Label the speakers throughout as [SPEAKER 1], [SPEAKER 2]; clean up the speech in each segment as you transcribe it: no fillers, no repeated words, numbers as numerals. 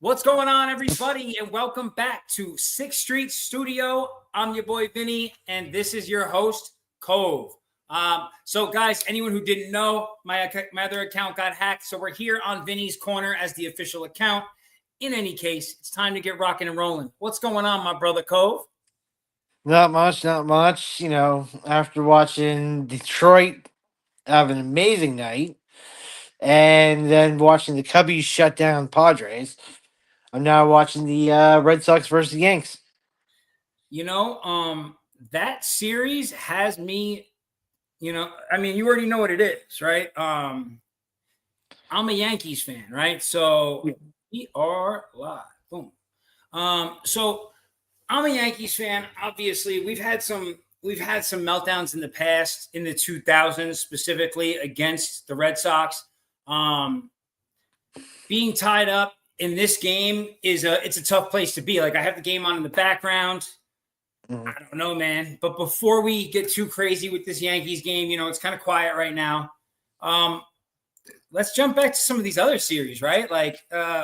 [SPEAKER 1] What's going on, everybody, and welcome back to 6th Street Studio. I'm your boy, Vinny, and this is your host, Cove. So, guys, anyone who didn't know, my other account got hacked, so we're here on Vinny's Corner as the official account. In any case, it's time to get rocking and rolling. What's going on, my brother, Cove?
[SPEAKER 2] Not much. After watching Detroit have an amazing night and then watching the Cubbies shut down Padres, I'm now watching the Red Sox versus the Yanks.
[SPEAKER 1] That series has me, you already know what it is, right? I'm a Yankees fan, right? So we are live. Boom. So I'm a Yankees fan. Obviously, we've had some meltdowns in the past, in the 2000s, specifically against the Red Sox. Being tied up in this game it's a tough place to be. Like, I have the game on in the background. I don't know, man. But before we get too crazy with this Yankees game, it's kind of quiet right now. Let's jump back to some of these other series, right? Like,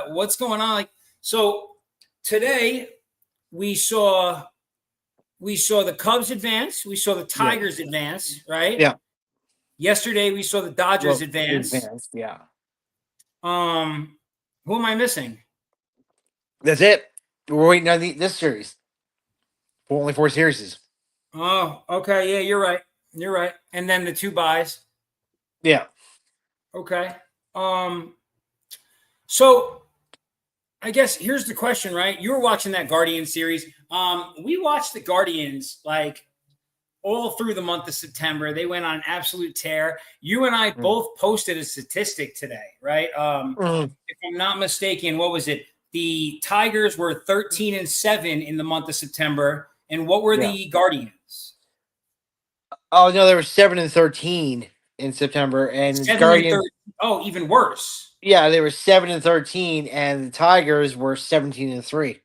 [SPEAKER 1] what's going on? Like, so today we saw the Cubs advance. We saw the Tigers advance, right?
[SPEAKER 2] Yeah.
[SPEAKER 1] Yesterday we saw the Dodgers advance.
[SPEAKER 2] Yeah.
[SPEAKER 1] Who am I missing?
[SPEAKER 2] That's it. We're waiting on this series. Only 4 series.
[SPEAKER 1] Oh, okay. Yeah, you're right. You're right. And then the 2 buys.
[SPEAKER 2] Yeah.
[SPEAKER 1] Okay. So I guess here's the question, right? You were watching that Guardians series. We watched the Guardians like all through the month of September. They went on an absolute tear. You and I both posted a statistic today, right? If I'm not mistaken, what was it? The Tigers were 13-7 in the month of September. And what were the Guardians?
[SPEAKER 2] Oh, no, they were 7-13 in September. And the Guardians.
[SPEAKER 1] Oh, even worse.
[SPEAKER 2] Yeah, they were 7-13, and the Tigers were 17-3.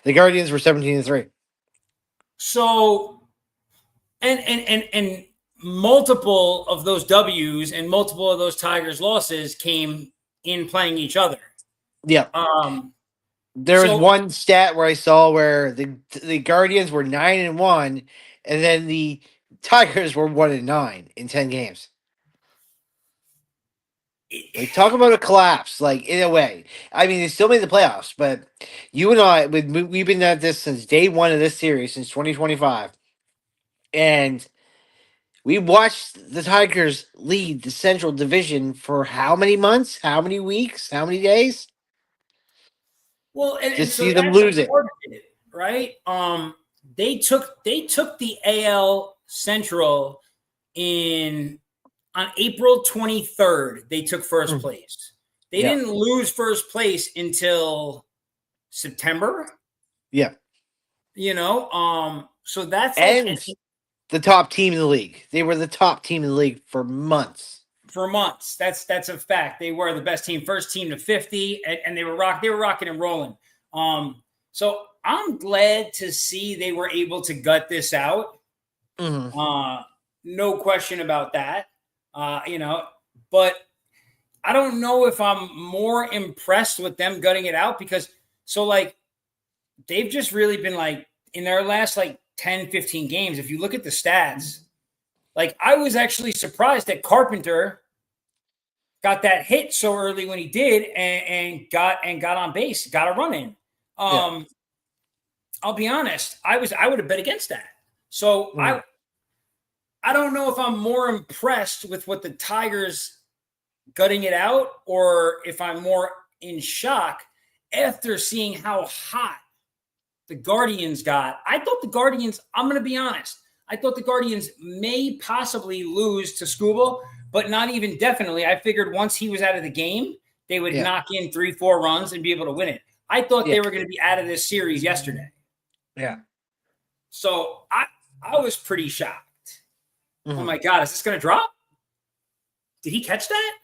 [SPEAKER 2] The Guardians were 17-3.
[SPEAKER 1] So, and multiple of those W's and multiple of those Tigers losses came in playing each other.
[SPEAKER 2] Yeah. There was one stat where I saw where the Guardians were 9-1, and then the Tigers were 1-9 in 10 games. Like, talk about a collapse, like, in a way. I mean, they still made the playoffs, but you and I, we've been at this since day one of this series, since 2025. And we watched the Tigers lead the Central Division for how many months? How many weeks? How many days?
[SPEAKER 1] Well, and
[SPEAKER 2] Just
[SPEAKER 1] so
[SPEAKER 2] see them lose it,
[SPEAKER 1] right? They took the AL Central on April 23rd. They took first place. They didn't lose first place until September.
[SPEAKER 2] Yeah.
[SPEAKER 1] So that's
[SPEAKER 2] the top team in the league. They were the top team in the league for months.
[SPEAKER 1] That's a fact. They were the best team, first team to 50, and they were rocking and rolling. So I'm glad to see they were able to gut this out. No question about that. But I don't know if I'm more impressed with them gutting it out, because they've just really been like, in their last 10, 15 games, if you look at the stats, I was actually surprised that Carpenter got that hit so early when he did, and got on base, got a run in. I'll be honest, I would have bet against that. So I don't know if I'm more impressed with what the Tigers gutting it out, or if I'm more in shock after seeing how hot the Guardians got. I thought the Guardians, I'm going to be honest, I thought the Guardians may possibly lose to Skubal, but not even definitely. I figured once he was out of the game, they would knock in 3-4 runs and be able to win it. I thought they were going to be out of this series yesterday.
[SPEAKER 2] Yeah.
[SPEAKER 1] So I was pretty shocked. Oh my God, is this going to drop? Did he catch that?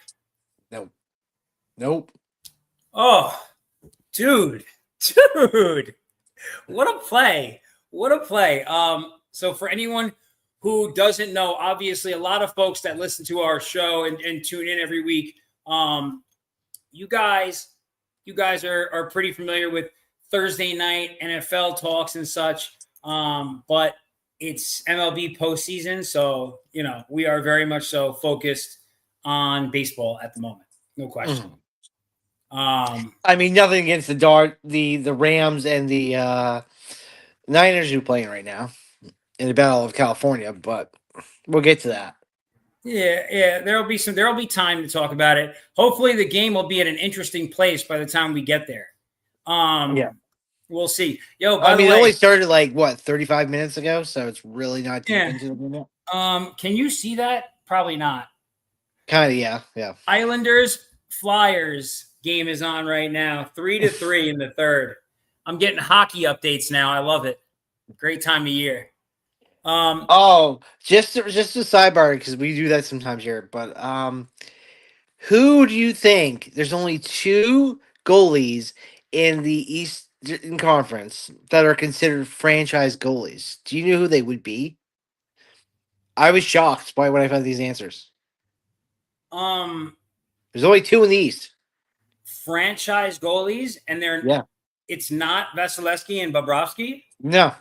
[SPEAKER 2] Nope.
[SPEAKER 1] Oh, dude. What a play. So for anyone who doesn't know, obviously a lot of folks that listen to our show and tune in every week, you guys, you guys are pretty familiar with Thursday night NFL talks and such. But it's MLB postseason, so we are very much so focused on baseball at the moment. No question.
[SPEAKER 2] Mhm.
[SPEAKER 1] Um,
[SPEAKER 2] I mean, nothing against the Rams and the Niners who are playing right now in the Battle of California, but we'll get to that.
[SPEAKER 1] yeah, there'll be time to talk about it. Hopefully, the game will be at an interesting place by the time we get there.
[SPEAKER 2] Yeah.
[SPEAKER 1] We'll see. Yo,
[SPEAKER 2] I
[SPEAKER 1] by the
[SPEAKER 2] mean, it
[SPEAKER 1] way,
[SPEAKER 2] only started like what 35 minutes ago, so it's really not deep
[SPEAKER 1] yeah.
[SPEAKER 2] into the minute.
[SPEAKER 1] Can you see that? Probably not.
[SPEAKER 2] Kind of, yeah, yeah.
[SPEAKER 1] Islanders Flyers game is on right now, 3-3 in the third. I'm getting hockey updates now. I love it. Great time of year.
[SPEAKER 2] Oh, just a sidebar because we do that sometimes here. But who do you think? There's only two goalies in the Eastern Conference that are considered franchise goalies. Do you know who they would be? I was shocked by when I found these answers.
[SPEAKER 1] um,
[SPEAKER 2] There's only two in the East.
[SPEAKER 1] franchise goalies, and
[SPEAKER 2] Yeah.
[SPEAKER 1] it's not Vasilevsky and Bobrovsky.
[SPEAKER 2] No.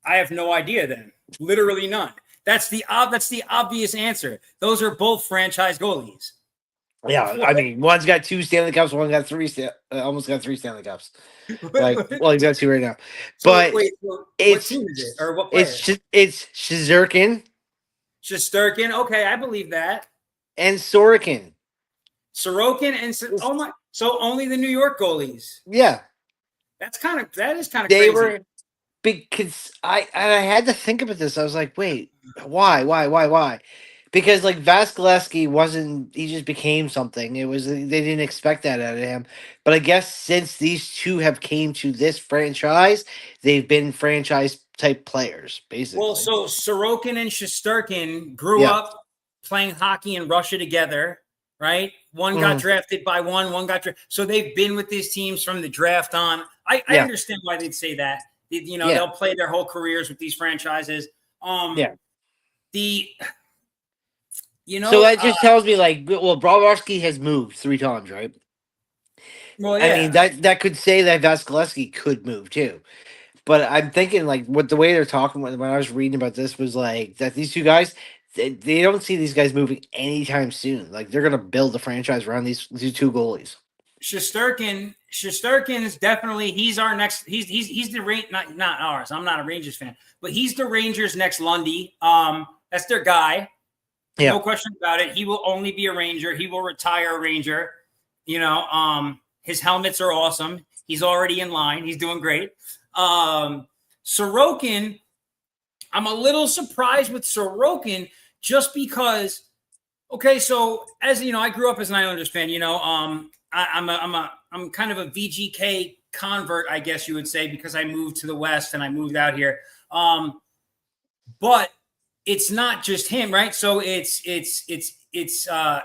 [SPEAKER 1] I have no idea. Then literally none. That's the obvious answer. Those are both franchise goalies.
[SPEAKER 2] Yeah, I mean, one's got two Stanley Cups, one got three. Almost got three Stanley Cups. Like, well, he's got two right now.
[SPEAKER 1] So
[SPEAKER 2] But
[SPEAKER 1] wait, what
[SPEAKER 2] it's
[SPEAKER 1] team is it, or what player?
[SPEAKER 2] it's Shizurkin
[SPEAKER 1] Shesterkin. Okay, I believe that.
[SPEAKER 2] and Sorokin.
[SPEAKER 1] Sorokin and oh my, so only the New York goalies.
[SPEAKER 2] Yeah,
[SPEAKER 1] That is kind of
[SPEAKER 2] they
[SPEAKER 1] crazy.
[SPEAKER 2] were because I had to think about this. I was like, wait, why? Because like Vasilevsky wasn't, he just became something. It was they didn't expect that out of him. But I guess since these two have came to this franchise, they've been franchise type players, basically.
[SPEAKER 1] Well, so Sorokin and Shesterkin grew
[SPEAKER 2] Yeah.
[SPEAKER 1] up playing hockey in Russia together, right? One got drafted by one got drafted. So they've been with these teams from the draft on. I
[SPEAKER 2] Yeah.
[SPEAKER 1] understand why they'd say that.
[SPEAKER 2] Yeah.
[SPEAKER 1] They'll play their whole careers with these franchises.
[SPEAKER 2] Yeah.
[SPEAKER 1] So
[SPEAKER 2] that just tells me like, well, Bobrovsky has moved 3 times, right?
[SPEAKER 1] Well, yeah.
[SPEAKER 2] I mean that could say that Vasilevsky could move too. But I'm thinking like what the way they're talking when I was reading about this was like that these two guys they don't see these guys moving anytime soon. Like they're gonna build a franchise around these two goalies.
[SPEAKER 1] Shesterkin is definitely he's our next. He's the not ours. I'm not a Rangers fan, but he's the Rangers' next Lundy. That's their guy.
[SPEAKER 2] Yeah.
[SPEAKER 1] No question about it. He will only be a Ranger. He will retire a Ranger. His helmets are awesome. He's already in line. He's doing great. Sorokin, I'm a little surprised with Sorokin just because. Okay, so as you know, I grew up as an Islanders fan. I'm kind of a VGK convert, I guess you would say, because I moved to the West and I moved out here. But it's not just him, right? So it's Ilya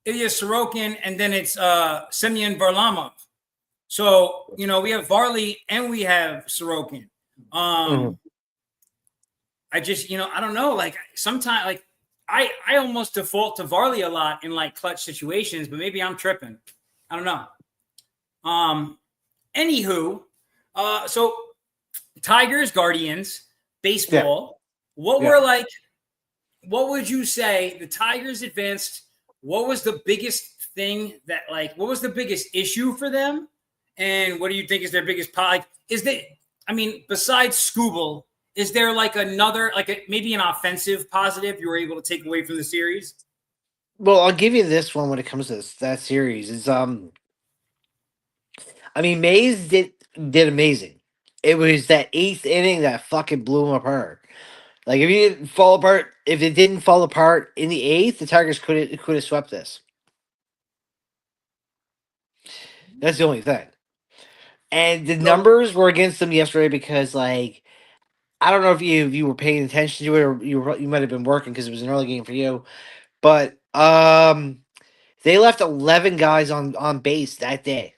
[SPEAKER 1] Sorokin, and then it's Semyon Varlamov. So we have Varley and we have Sorokin. I just I don't know. Like sometimes, like I almost default to Varley a lot in like clutch situations, but maybe I'm tripping. I don't know. Anywho, so Tigers, Guardians, baseball. Yeah. What would you say the Tigers advanced? What was the biggest thing what was the biggest issue for them? And what do you think is their biggest besides Scooble, is there like another, maybe an offensive positive you were able to take away from the series?
[SPEAKER 2] Well, I'll give you this one when it comes to that series. Is Mays did amazing. It was that 8th inning that fucking blew him apart. Like if it didn't fall apart in the 8th, the Tigers could have swept this. That's the only thing. And the numbers were against them yesterday because, like, I don't know if you were paying attention to it or you might have been working because it was an early game for you, but they left 11 guys on base that day.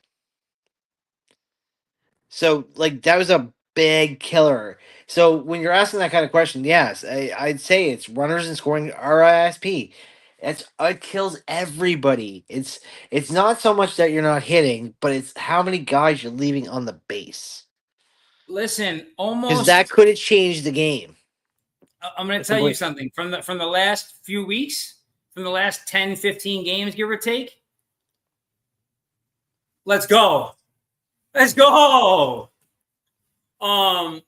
[SPEAKER 2] So like that was a big killer. So when you're asking that kind of question, yes, I'd say it's runners and scoring RISP. It kills everybody. It's not so much that you're not hitting, but it's how many guys you're leaving on the base.
[SPEAKER 1] Listen,
[SPEAKER 2] Because that
[SPEAKER 1] almost.
[SPEAKER 2] could have changed the game.
[SPEAKER 1] I'm going to tell you something from the last few weeks, from the last 10, 15 games, give or take. Let's go. Let's go. Oh,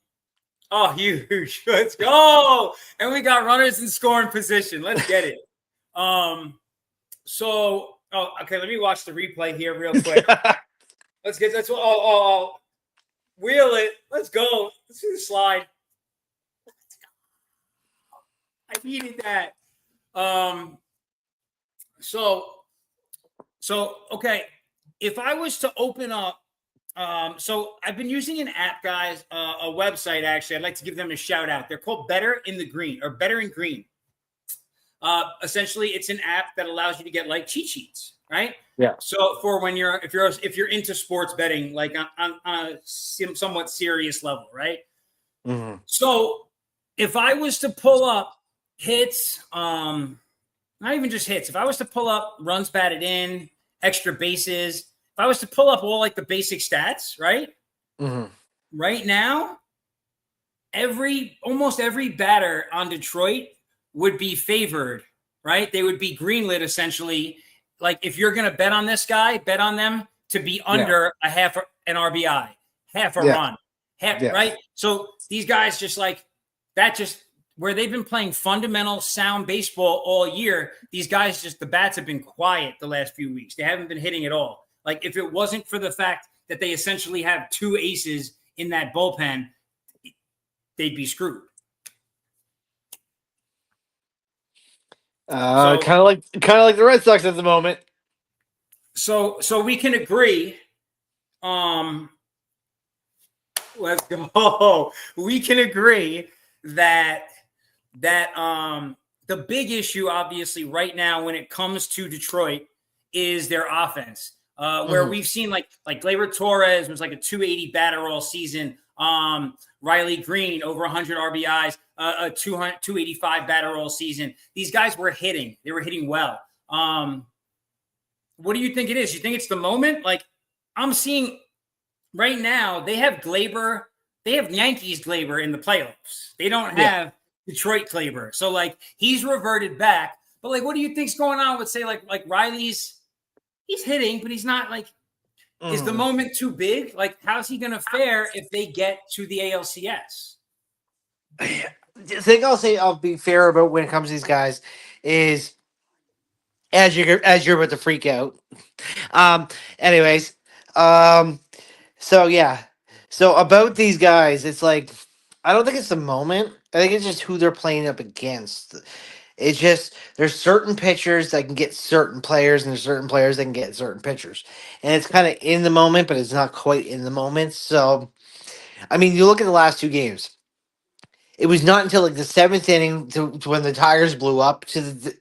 [SPEAKER 1] huge. Let's go. And we got runners in scoring position. Let's get it. Okay, let me watch the replay here real quick. Let's get that's wheel it. Let's go. Let's do the slide. I needed that. Okay. If I was to open up, so I've been using an app, guys, a website actually. I'd like to give them a shout out. They're called Better in the Green or Better in Green. Essentially, it's an app that allows you to get like cheat sheets, right?
[SPEAKER 2] Yeah.
[SPEAKER 1] So for when if you're into sports betting, like on a somewhat serious level, right?
[SPEAKER 2] Mm-hmm.
[SPEAKER 1] So if I was to pull up hits, not even just hits, if I was to pull up runs batted in, extra bases, if I was to pull up all like the basic stats, right?
[SPEAKER 2] Mm-hmm.
[SPEAKER 1] Right now, almost every batter on Detroit would be favored, right? They would be greenlit essentially. Like if you're going to bet on this guy, bet on them to be under a half an RBI, half a run, right? So these guys just like that, just where they've been playing fundamental sound baseball all year. These guys the bats have been quiet the last few weeks. They haven't been hitting at all. Like if it wasn't for the fact that they essentially have two aces in that bullpen, they'd be screwed.
[SPEAKER 2] Kind of like the Red Sox at the moment.
[SPEAKER 1] So we can agree. Let's go. We can agree that the big issue, obviously, right now when it comes to Detroit is their offense. Where we've seen like Gleyber Torres was like a 280 batter all season. Riley Green over 100 RBIs, a 285 batter all season. These guys were hitting. They were hitting well. What do you think it is? You think it's the moment? Like I'm seeing right now, they have Gleyber. They have Yankees Gleyber in the playoffs. They don't have Detroit Gleyber. So like he's reverted back. But like, what do you think's going on with say like Riley's? He's hitting, but he's not like. Is the moment too big? Like, how's he going to fare if they get to the ALCS?
[SPEAKER 2] The thing I'll be fair about when it comes to these guys is as you're about to freak out. Anyways, so yeah, so about these guys, it's like I don't think it's the moment. I think it's just who they're playing up against. It's just there's certain pitchers that can get certain players, and there's certain players that can get certain pitchers, and it's kind of in the moment, but it's not quite in the moment. So, I mean, you look at the last two games. It was not until like the seventh inning to when the Tigers blew up to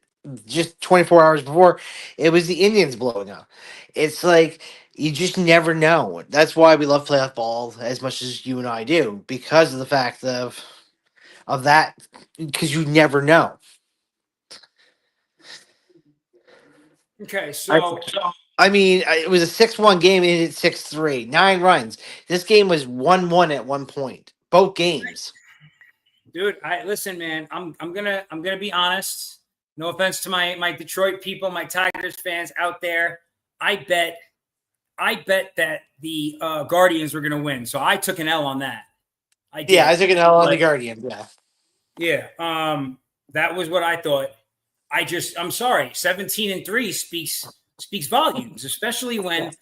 [SPEAKER 2] just 24 hours before it was the Indians blowing up. It's like you just never know. That's why we love playoff ball as much as you and I do, because of the fact of that, because you never know.
[SPEAKER 1] Okay, so
[SPEAKER 2] I mean, it was a 6-1 game. It ended 6-3, 9 runs. This game was 1-1 at one point. Both games.
[SPEAKER 1] Dude, listen, man. I'm gonna be honest. No offense to my Detroit people, my Tigers fans out there. I bet that the Guardians were gonna win. So I took an L on that.
[SPEAKER 2] I took an L on the Guardians.
[SPEAKER 1] Yeah. That was what I thought. I'm sorry. 17-3 speaks volumes, especially when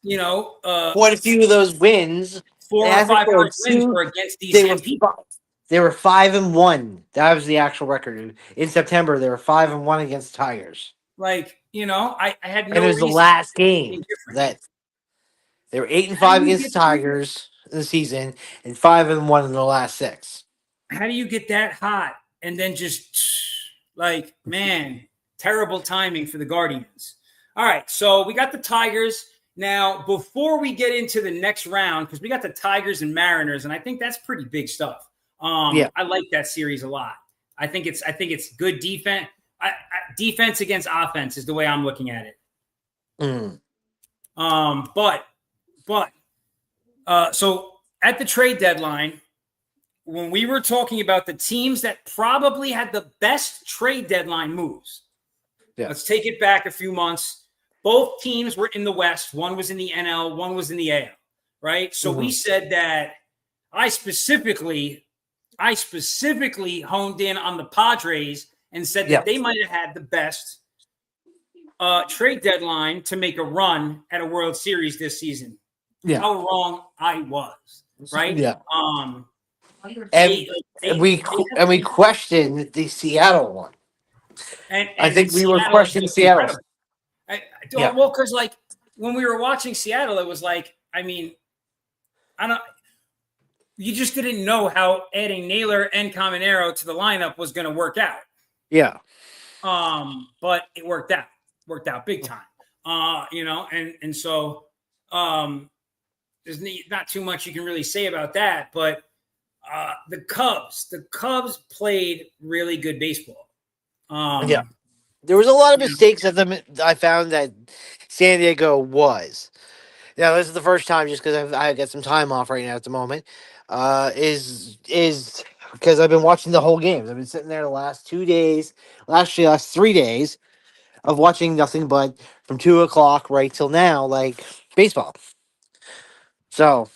[SPEAKER 2] quite a few of those wins,
[SPEAKER 1] 4 or 5 wins were against these same people.
[SPEAKER 2] They were 5-1. That was the actual record. In September, they were 5-1 against Tigers.
[SPEAKER 1] Like, I had no.
[SPEAKER 2] And it was the last game that they were 8-5 against the Tigers in the season, and 5-1 in the last 6.
[SPEAKER 1] How do you get that hot and then just like, man, terrible timing for the Guardians? All right, so we got the Tigers. Now, before we get into the next round, because we got the Tigers and Mariners, and I think that's pretty big stuff. I like that series a lot. I think it's good defense. defense against offense is the way I'm looking at it.
[SPEAKER 2] Mm.
[SPEAKER 1] So at the trade deadline, when we were talking about the teams that probably had the best trade deadline moves, let's take it back a few months. Both teams were in the West. One was in the NL, one was in the AL, right? So we said that I specifically honed in on the Padres and said that they might have had the best trade deadline to make a run at a World Series this season.
[SPEAKER 2] Yeah.
[SPEAKER 1] How wrong I was, right?
[SPEAKER 2] Yeah.
[SPEAKER 1] And
[SPEAKER 2] we questioned the Seattle one.
[SPEAKER 1] And
[SPEAKER 2] I think we were
[SPEAKER 1] Seattle
[SPEAKER 2] questioning Seattle.
[SPEAKER 1] Well, because like when we were watching Seattle, it was like, I mean, you just didn't know how adding Naylor and Caminero to the lineup was going to work out.
[SPEAKER 2] Yeah.
[SPEAKER 1] But it worked out big time. And so there's not too much you can really say about that, but the Cubs played really good baseball.
[SPEAKER 2] There was a lot of mistakes of them. I found that San Diego was. Now, this is the first time, just because I got some time off right now at the moment, is because I've been watching the whole game. I've been sitting there the last 2 days, last 3 days of watching nothing but from 2 o'clock right till now, like baseball. So,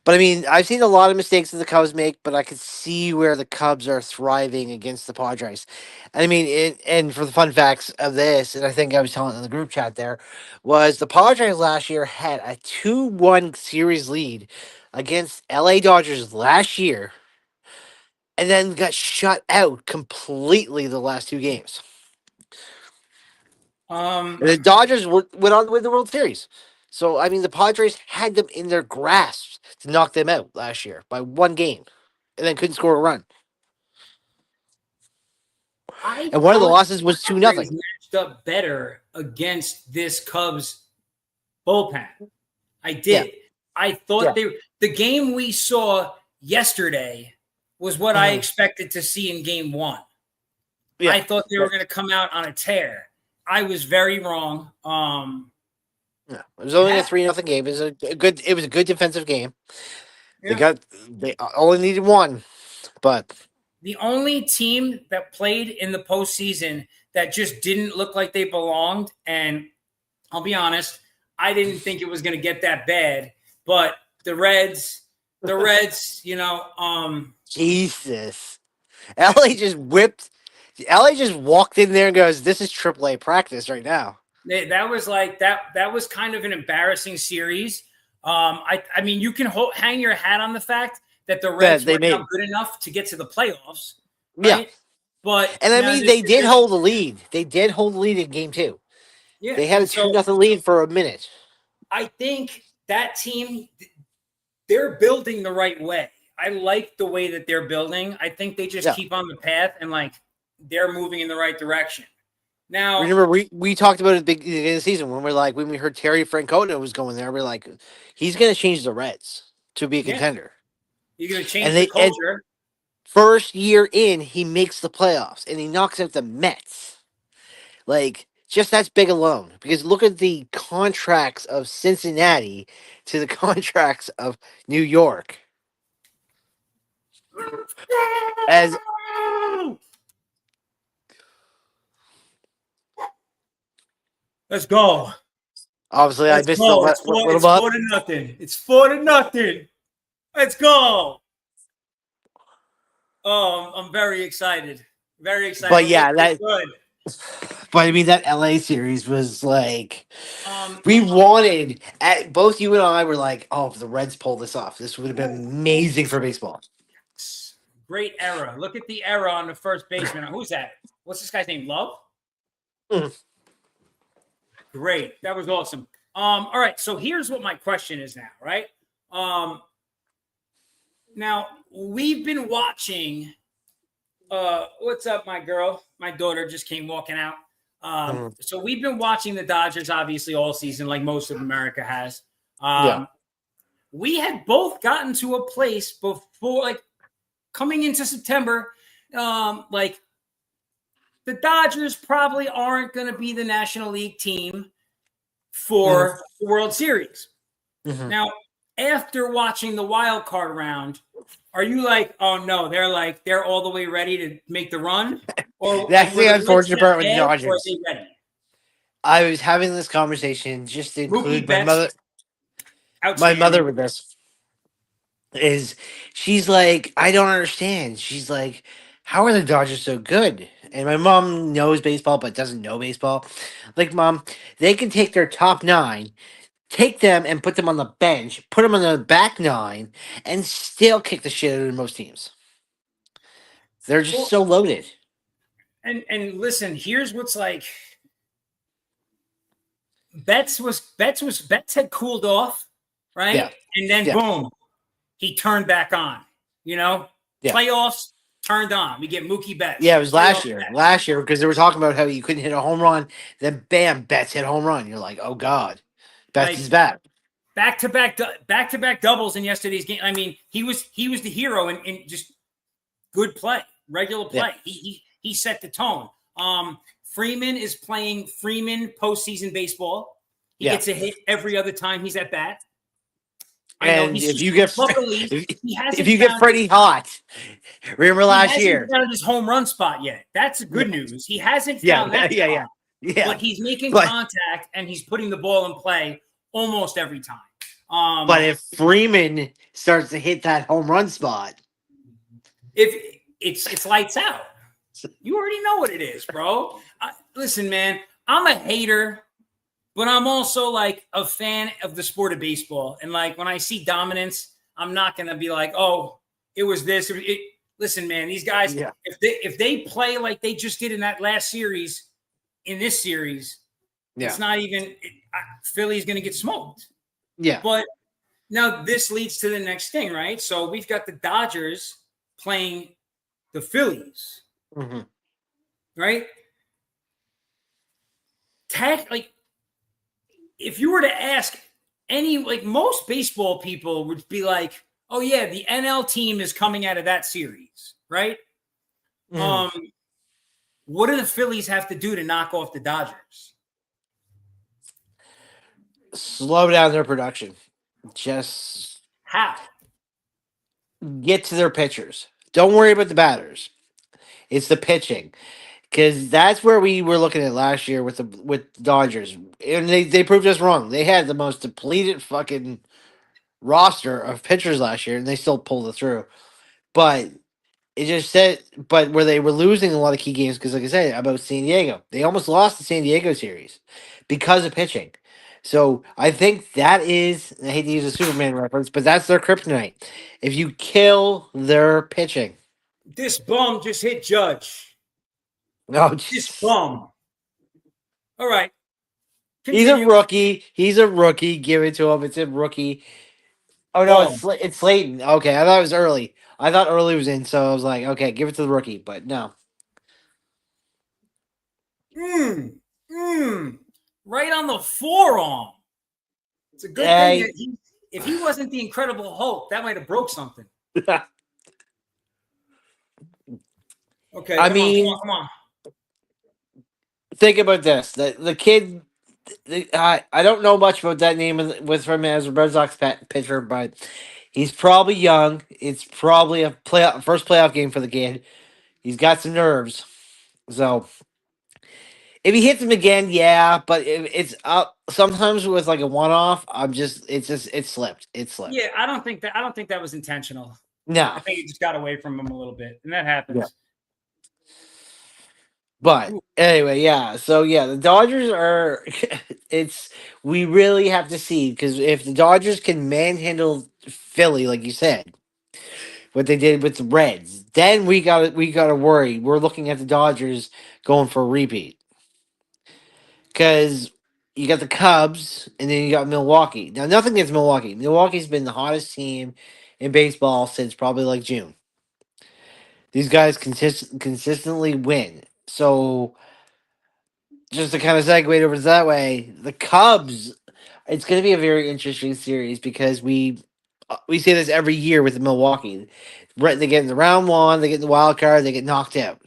[SPEAKER 2] but I mean, I've seen a lot of mistakes that the Cubs make, but I could see where the Cubs are thriving against the Padres. I mean, and for the fun facts of this, and I think I was telling in the group chat there, was the Padres last year had a 2-1 series lead against LA Dodgers last year, and then got shut out completely the last 2 games. And the Dodgers went on to win the World Series. So, I mean, the Padres had them in their grasp to knock them out last year by 1 game and then couldn't score a run. And one of the losses was 2-0.
[SPEAKER 1] Matched up better against this Cubs bullpen. I did. Yeah. I thought the game we saw yesterday was what I expected to see in game 1. Yeah. I thought they were going to come out on a tear. I was very wrong.
[SPEAKER 2] It was only a 3-0 game. It was a good defensive game. Yeah. They only needed 1, but
[SPEAKER 1] the only team that played in the postseason that just didn't look like they belonged, and I'll be honest, I didn't think it was going to get that bad, but the Reds,
[SPEAKER 2] Jesus, LA just whipped. LA just walked in there and goes, "This is AAA practice right now."
[SPEAKER 1] That was like that. That was kind of an embarrassing series. I mean, you can hang your hat on the fact that the Reds were not good enough to get to the playoffs. Right?
[SPEAKER 2] Yeah, I mean, they did hold the lead. They did hold the lead in game 2. Yeah, they had a 2-0 lead for a minute.
[SPEAKER 1] I think that team, they're building the right way. I like the way that they're building. I think they just keep on the path and like they're moving in the right direction. Now,
[SPEAKER 2] remember we talked about it at the beginning of the season when we heard Terry Francona was going there. We're like, he's going to change the Reds to be a contender.
[SPEAKER 1] You're going to change the culture.
[SPEAKER 2] First year in, he makes the playoffs and he knocks out the Mets. Like, just that's big alone. Because look at the contracts of Cincinnati to the contracts of New York.
[SPEAKER 1] Let's go.
[SPEAKER 2] Obviously, I missed the
[SPEAKER 1] it's 4-0. It's 4-0. Let's go. I'm very excited. Very excited.
[SPEAKER 2] But yeah, good. But I mean, that LA series was like, we wanted, both you and I were like, oh, if the Reds pull this off, this would have been amazing for baseball.
[SPEAKER 1] Great era. Look at the era on the first baseman. Who's that? What's this guy's name? Love? Great. That was awesome. All right. So here's what my question is now, right? Now, we've been watching. What's up, my girl? My daughter just came walking out. So we've been watching the Dodgers, obviously, all season, like most of America has. We had both gotten to a place before, like, coming into September, like, the Dodgers probably aren't going to be the National League team
[SPEAKER 2] Mhm.
[SPEAKER 1] for the World Series.
[SPEAKER 2] Mhm.
[SPEAKER 1] Now, after watching the wild card round, are you like, oh no, they're all the way ready to make the run? Or
[SPEAKER 2] That's
[SPEAKER 1] like were
[SPEAKER 2] the
[SPEAKER 1] the Reds
[SPEAKER 2] unfortunate
[SPEAKER 1] that
[SPEAKER 2] part with the
[SPEAKER 1] bad or are
[SPEAKER 2] Dodgers.
[SPEAKER 1] they ready?
[SPEAKER 2] I was having this conversation just to
[SPEAKER 1] Mookie
[SPEAKER 2] include
[SPEAKER 1] Betts,
[SPEAKER 2] my mother
[SPEAKER 1] outstanding.
[SPEAKER 2] with this. Is she's like, I don't understand. She's like, how are the Dodgers so good? And my mom knows baseball but doesn't know baseball. Like, mom, they can take their top nine, take them and put them on the bench, put them on the back nine, and still kick the shit out of most teams. They're just
[SPEAKER 1] Well,
[SPEAKER 2] so loaded.
[SPEAKER 1] and listen, here's what's like Betts had cooled off,
[SPEAKER 2] Yeah,
[SPEAKER 1] right? And then
[SPEAKER 2] yeah,
[SPEAKER 1] boom, he turned back on. You know,
[SPEAKER 2] yeah.
[SPEAKER 1] playoffs turned on. We get Mookie
[SPEAKER 2] Yeah,
[SPEAKER 1] Betts,
[SPEAKER 2] it was last
[SPEAKER 1] playoff
[SPEAKER 2] year.
[SPEAKER 1] Betts.
[SPEAKER 2] Last year, because they were talking about how you couldn't hit a home run. Then, bam, Betts hit a home run. You're like, oh god, Betts is
[SPEAKER 1] Like
[SPEAKER 2] back.
[SPEAKER 1] back to back doubles in yesterday's game. I mean, he was the hero in just good play, regular
[SPEAKER 2] Yeah,
[SPEAKER 1] play. He set the tone. Freeman is playing Freeman postseason baseball. He
[SPEAKER 2] yeah.
[SPEAKER 1] gets a hit every other time he's at bat. I know
[SPEAKER 2] And
[SPEAKER 1] he's
[SPEAKER 2] if you get
[SPEAKER 1] luckily he
[SPEAKER 2] if
[SPEAKER 1] hasn't
[SPEAKER 2] you get
[SPEAKER 1] found
[SPEAKER 2] Freddie Hot, remember
[SPEAKER 1] he
[SPEAKER 2] last
[SPEAKER 1] hasn't
[SPEAKER 2] year?
[SPEAKER 1] found his home run spot yet. That's
[SPEAKER 2] Yeah,
[SPEAKER 1] good news. He hasn't
[SPEAKER 2] yeah,
[SPEAKER 1] found
[SPEAKER 2] yeah,
[SPEAKER 1] that
[SPEAKER 2] yeah,
[SPEAKER 1] spot,
[SPEAKER 2] yeah, yeah.
[SPEAKER 1] but he's making
[SPEAKER 2] But
[SPEAKER 1] contact and he's putting the ball in play almost every time.
[SPEAKER 2] but if Freeman starts to hit that home run spot,
[SPEAKER 1] If it's lights out, you already know what it is, bro. Listen, man, I'm a hater, but I'm also like a fan of the sport of baseball. And like when I see dominance, I'm not gonna be like, oh, it was this. Listen, man, these guys,
[SPEAKER 2] yeah,
[SPEAKER 1] if they play like they just did in that last series, in this series,
[SPEAKER 2] yeah,
[SPEAKER 1] it's not even Philly's gonna get smoked.
[SPEAKER 2] yeah.
[SPEAKER 1] But now this leads to the next thing, right? So we've got the Dodgers playing the Phillies,
[SPEAKER 2] Hmm.
[SPEAKER 1] right? Like if you were to ask any, like most baseball people would be like, oh yeah, the NL team is coming out of that series, right?
[SPEAKER 2] Hmm.
[SPEAKER 1] Um, what do the Phillies have to do to knock off the Dodgers?
[SPEAKER 2] Slow down their production. Just
[SPEAKER 1] How?
[SPEAKER 2] get to their pitchers. Don't worry about the batters. It's the pitching. Because that's where we were looking at last year with Dodgers, and they proved us wrong. They had the most depleted fucking roster of pitchers last year, and they still pulled it through. But it just said, but where they were losing a lot of key games, because like I said about San Diego, they almost lost the San Diego series because of pitching. So I think that is, I hate to use a Superman reference, but that's their kryptonite. If you kill their pitching,
[SPEAKER 1] This bum just hit Judge.
[SPEAKER 2] oh,
[SPEAKER 1] This
[SPEAKER 2] just,
[SPEAKER 1] bum. All right,
[SPEAKER 2] he's a
[SPEAKER 1] continue.
[SPEAKER 2] rookie. He's a rookie. Give it to him. It's a rookie. Oh no,
[SPEAKER 1] Bum.
[SPEAKER 2] It's Slayton. Okay, I thought it was early. I thought early was in, so I was like, okay, give it to the rookie. But no,
[SPEAKER 1] Mm, mm, right on the forearm. It's a good thing
[SPEAKER 2] hey,
[SPEAKER 1] that if he wasn't the Incredible Hulk, that might have broke something. Okay,
[SPEAKER 2] I
[SPEAKER 1] come on, come on,
[SPEAKER 2] mean,
[SPEAKER 1] come on.
[SPEAKER 2] think about this: the kid. I don't know much about that name with him as a Red Sox pitcher, but he's probably young. It's probably a first playoff game for the kid. He's got some nerves, so if he hits him again, yeah. But if it's up sometimes with like a one off, it slipped. It slipped.
[SPEAKER 1] Yeah, I don't think that was intentional. I
[SPEAKER 2] No.
[SPEAKER 1] think it just got away from him a little bit, and that
[SPEAKER 2] Yeah.
[SPEAKER 1] happens.
[SPEAKER 2] But
[SPEAKER 1] Ooh,
[SPEAKER 2] anyway, yeah. So yeah, the Dodgers are. It's we really have to see because if the Dodgers can manhandle Philly, like you said, what they did with the Reds, then we got to worry. We're looking at the Dodgers going for a repeat because you got the Cubs and then you got Milwaukee. Now nothing against Milwaukee. Milwaukee's been the hottest team in baseball since probably like June. These guys consistently win. So just to kind of segue over that way, the Cubs. It's going to be a very interesting series because we say this every year with Milwaukee. Right, they get in the round one, they get in the wild card, they get knocked out.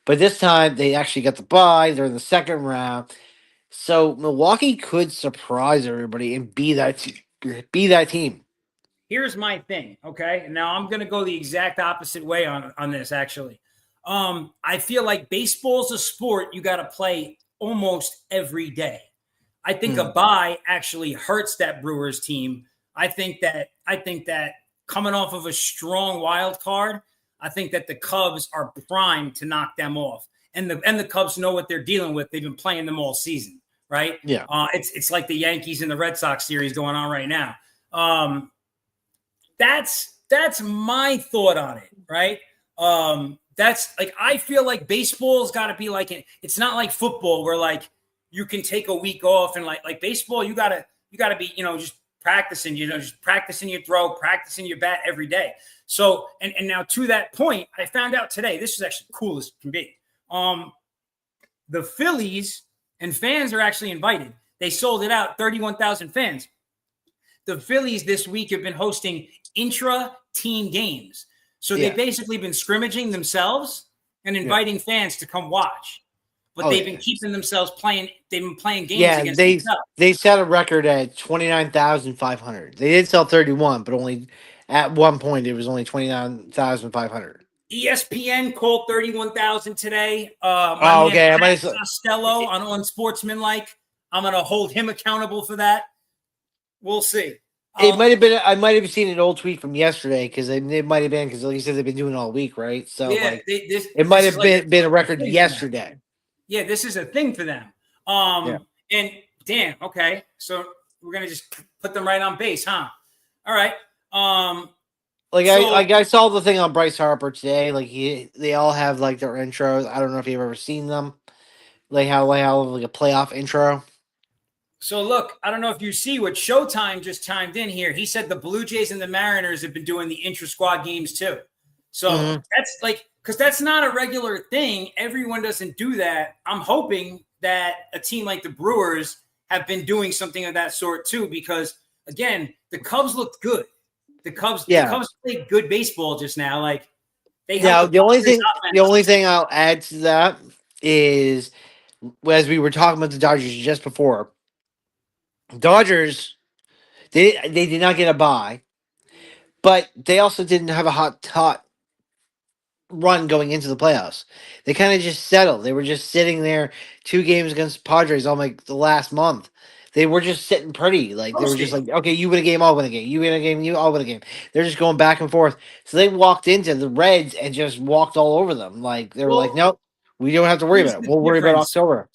[SPEAKER 2] But this time they actually got the bye. They're in the second round. So Milwaukee could surprise everybody and be that team.
[SPEAKER 1] Here's my thing, okay? Now I'm gonna go the exact opposite way on this. Actually, I feel like baseball's a sport you got to play almost every day. I think a
[SPEAKER 2] Mm.
[SPEAKER 1] bye actually hurts that Brewers team. I think that coming off of a strong wild card, I think that the Cubs are primed to knock them off, and the Cubs know what they're dealing with. They've been playing them all season, right?
[SPEAKER 2] Yeah.
[SPEAKER 1] It's like the Yankees and the Red Sox series going on right now. That's my thought on it, right? That's like I feel like baseball's got to be like it's not like football where like you can take a week off and like baseball you gotta be just practicing, just practicing your throw, practicing your bat every day. So and now to that point, I found out today this is actually cool as it can be. The Phillies and fans are actually invited. They sold it out, 31,000 fans. The Phillies this week have been hosting intra-team games. So they've basically been scrimmaging themselves and inviting fans to come watch. But they've been keeping themselves playing. They've been playing games against themselves.
[SPEAKER 2] They set a record at 29,500. They did sell 31, but only at one point it was only 29,500.
[SPEAKER 1] ESPN called 31,000 today. My
[SPEAKER 2] Oh,
[SPEAKER 1] man
[SPEAKER 2] okay.
[SPEAKER 1] Pat Costello on Unsportsmanlike. I'm going to hold him accountable for that. We'll see.
[SPEAKER 2] It might have been. I might have seen an old tweet from yesterday because it might have been because like you said they've been doing it all week, right? So
[SPEAKER 1] Yeah,
[SPEAKER 2] it might have been a record yesterday.
[SPEAKER 1] Yeah, this is a thing for them. And damn, okay, so we're gonna just put them right on base, huh? All right.
[SPEAKER 2] I saw the thing on Bryce Harper today. They all have like their intros. I don't know if you've ever seen them. Like how like a playoff intro.
[SPEAKER 1] So look, I don't know if you see what Showtime just chimed in here. He said the Blue Jays and the Mariners have been doing the intra-squad games too. So that's like, because that's not a regular thing. Everyone doesn't do that. I'm hoping that a team like the Brewers have been doing something of that sort too, because again, the Cubs looked good. The Cubs played good baseball just now. Like they
[SPEAKER 2] the only thing I'll add to that is as we were talking about the Dodgers just before. Dodgers, they did not get a bye, but they also didn't have a hot run going into the playoffs. They kind of just settled. They were just sitting there, 2 games against Padres on like the last month. They were just sitting pretty. Like they were just like, okay, you win a game, I'll win a game. You win a game, I'll win a game. They're just going back and forth. So they walked into the Reds and just walked all over them. Like they were like, nope, we don't have to worry about it. We'll worry about October.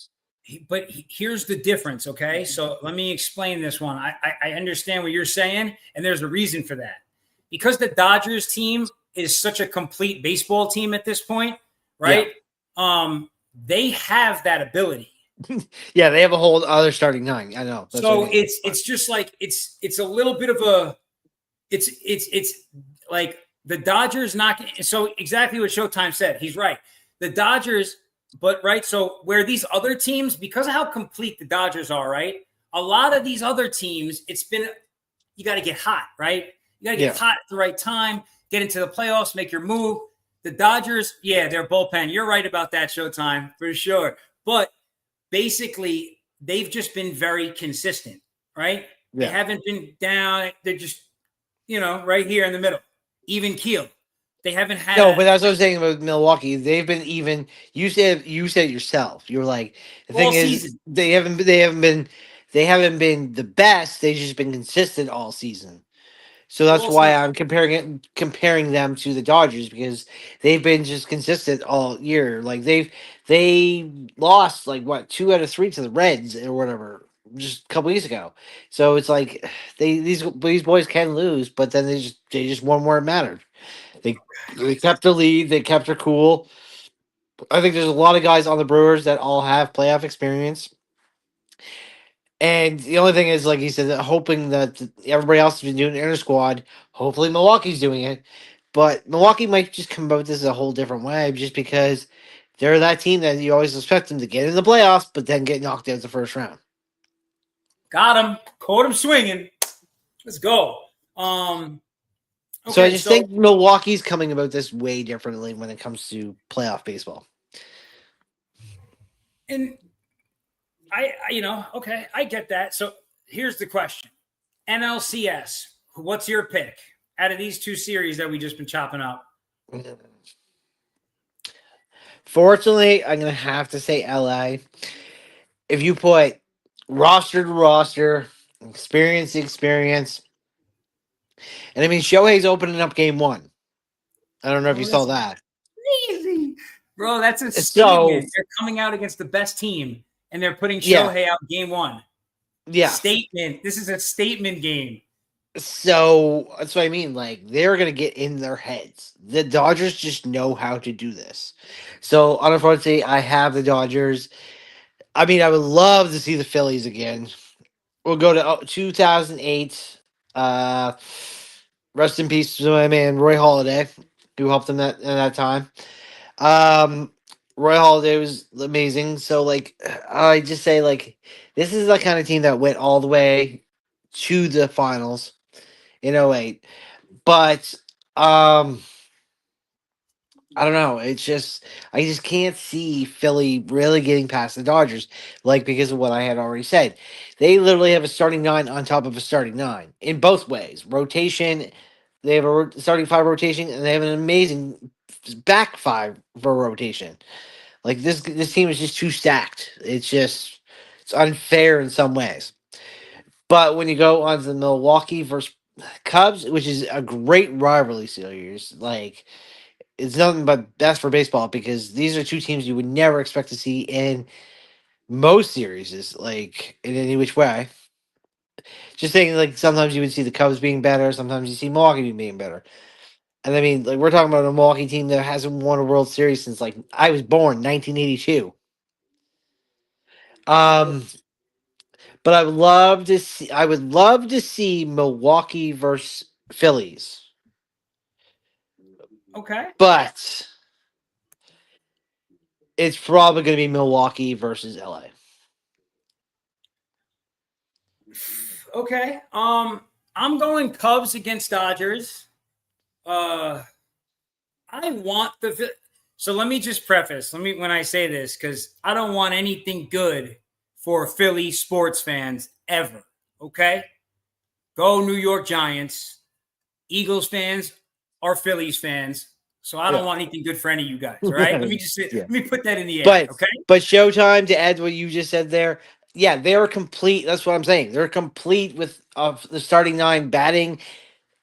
[SPEAKER 1] But here's the difference, okay? So let me explain this one. I understand what you're saying, and there's a reason for that. Because the Dodgers team is such a complete baseball team at this point, right? Yeah. They have that ability.
[SPEAKER 2] Yeah, they have a whole other starting nine. I know.
[SPEAKER 1] So it's just like it's a little bit of a it's like the Dodgers not so exactly what Showtime said. He's right. The Dodgers. But right, so where these other teams, because of how complete the Dodgers are, right? A lot of these other teams, it's been you got to get hot, right? You got to get hot at the right time, get into the playoffs, make your move. The Dodgers, yeah, they're bullpen. You're right about that, Showtime, for sure. But basically, they've just been very consistent, right? Yeah. They haven't been down. They're just, right here in the middle, even keel. They haven't had
[SPEAKER 2] but that's what I was saying about Milwaukee. They've been even. You said it yourself. You were like the thing is season. They haven't been the best. They've just been consistent all season. So that's why I'm comparing them to the Dodgers because they've been just consistent all year. Like they lost like what 2 out of 3 to the Reds or whatever just a couple weeks ago. So it's like these boys can lose, but then they just won where it mattered. They kept the lead. They kept her cool. I think there's a lot of guys on the Brewers that all have playoff experience. And the only thing is, like he said, hoping that everybody else has been doing inter squad. Hopefully, Milwaukee's doing it. But Milwaukee might just come about this a whole different way just because they're that team that you always expect them to get in the playoffs, but then get knocked out the first round.
[SPEAKER 1] Got him. Caught him swinging. Let's go.
[SPEAKER 2] So I just think Milwaukee's coming about this way differently when it comes to playoff baseball.
[SPEAKER 1] And okay, I get that. So here's the question: NLCS. What's your pick out of these two series that we just been chopping up?
[SPEAKER 2] Fortunately, I'm gonna have to say LA. If you put roster to roster, experience to experience, and I mean Shohei's opening up game one. I don't know if you
[SPEAKER 1] Oh,
[SPEAKER 2] saw
[SPEAKER 1] that's
[SPEAKER 2] that.
[SPEAKER 1] crazy, bro. That's a statement.
[SPEAKER 2] So
[SPEAKER 1] They're coming out against the best team, and they're putting
[SPEAKER 2] yeah,
[SPEAKER 1] Shohei out game one.
[SPEAKER 2] yeah.
[SPEAKER 1] Statement. This is a statement game.
[SPEAKER 2] So that's what I mean. Like they're gonna get in their heads. The Dodgers just know how to do this. So unfortunately, I have the Dodgers. I mean, I would love to see the Phillies again. We'll go to 2008. Uh, Rest in peace to my man Roy Halladay, who helped him that in that time. Um, Roy Halladay was amazing. So like, I just say like, this is the kind of team that went all the way to the finals in '08. But um, I don't know. It's just I just can't see Philly really getting past the Dodgers, like because of what I had already said. They literally have a starting nine on top of a starting nine in both ways. Rotation, they have a starting five rotation, and they have an amazing back five for rotation. Like this team is just too stacked. It's unfair in some ways. But when you go on to the Milwaukee versus Cubs, which is a great rivalry series, like it's nothing but best for baseball because these are two teams you would never expect to see in most series, is like in any which way. Just saying, like sometimes you would see the Cubs being better, sometimes you see Milwaukee being better. And I mean, like we're talking about a Milwaukee team that hasn't won a World Series since like I was born, 1982. Um, but I would love to see Milwaukee versus Phillies,
[SPEAKER 1] Okay.
[SPEAKER 2] but it's probably going to be Milwaukee versus LA.
[SPEAKER 1] Okay. I'm going Cubs against Dodgers. Uh, I want the. So let me just preface. Let me when I say this because I don't want anything good for Philly sports fans ever. Okay. Go New York Giants. Eagles fans are Phillies fans. So I don't
[SPEAKER 2] Yeah.
[SPEAKER 1] want anything good for any of you guys. All right. Let me just say,
[SPEAKER 2] Yeah.
[SPEAKER 1] let me put that in the air.
[SPEAKER 2] But
[SPEAKER 1] Okay.
[SPEAKER 2] but Showtime, to add what you just said there, yeah, they're complete. That's what I'm saying. They're complete with the starting nine batting,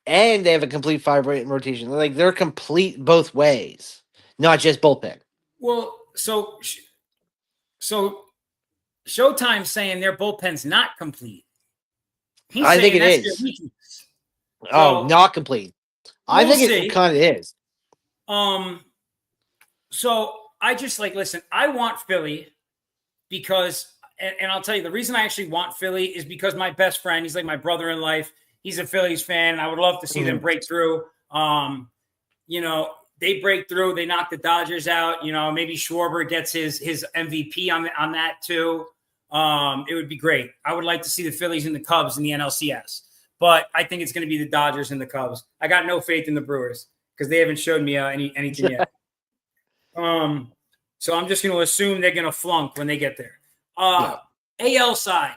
[SPEAKER 2] and they have a complete five rotation. Like they're complete both ways, not just bullpen.
[SPEAKER 1] Well, so Showtime's saying their bullpen's not complete. He's
[SPEAKER 2] I think
[SPEAKER 1] saying
[SPEAKER 2] it
[SPEAKER 1] that's their
[SPEAKER 2] is.
[SPEAKER 1] weakness.
[SPEAKER 2] Oh,
[SPEAKER 1] So
[SPEAKER 2] not complete. I
[SPEAKER 1] we'll
[SPEAKER 2] think it
[SPEAKER 1] see.
[SPEAKER 2] kind of is.
[SPEAKER 1] Um, so I just like listen. I want Philly because, and I'll tell you the reason I actually want Philly is because my best friend, he's like my brother in life. He's a Phillies fan. I would love to see them
[SPEAKER 2] Mhm.
[SPEAKER 1] break through. You know, they break through. They knock the Dodgers out. You know, maybe Schwarber gets his MVP on that too. It would be great. I would like to see the Phillies and the Cubs in the NLCS, but I think it's going to be the Dodgers and the Cubs. I got no faith in the Brewers because they haven't showed me anything yet. Um, so I'm just going to assume they're going to flunk when they get there.
[SPEAKER 2] Yeah.
[SPEAKER 1] AL side.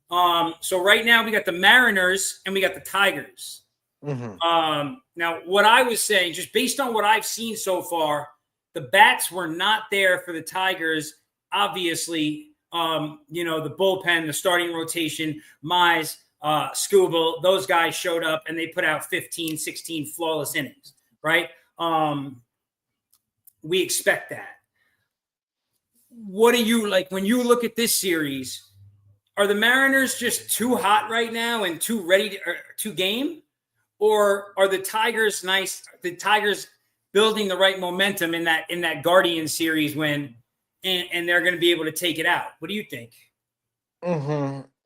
[SPEAKER 1] So right now we got the Mariners and we got the Tigers.
[SPEAKER 2] Hmm.
[SPEAKER 1] Now, what I was saying, just based on what I've seen so far, the bats were not there for the Tigers. Obviously, the bullpen, the starting rotation, Mize, Scooble, those guys showed up and they put out 15, 16 flawless innings, right? We expect that. What do you like when you look at this series? Are the Mariners just too hot right now and too ready to game? Or are the Tigers nice? The Tigers building the right momentum in that Guardian series when and they're going to be able to take it out. What do you think?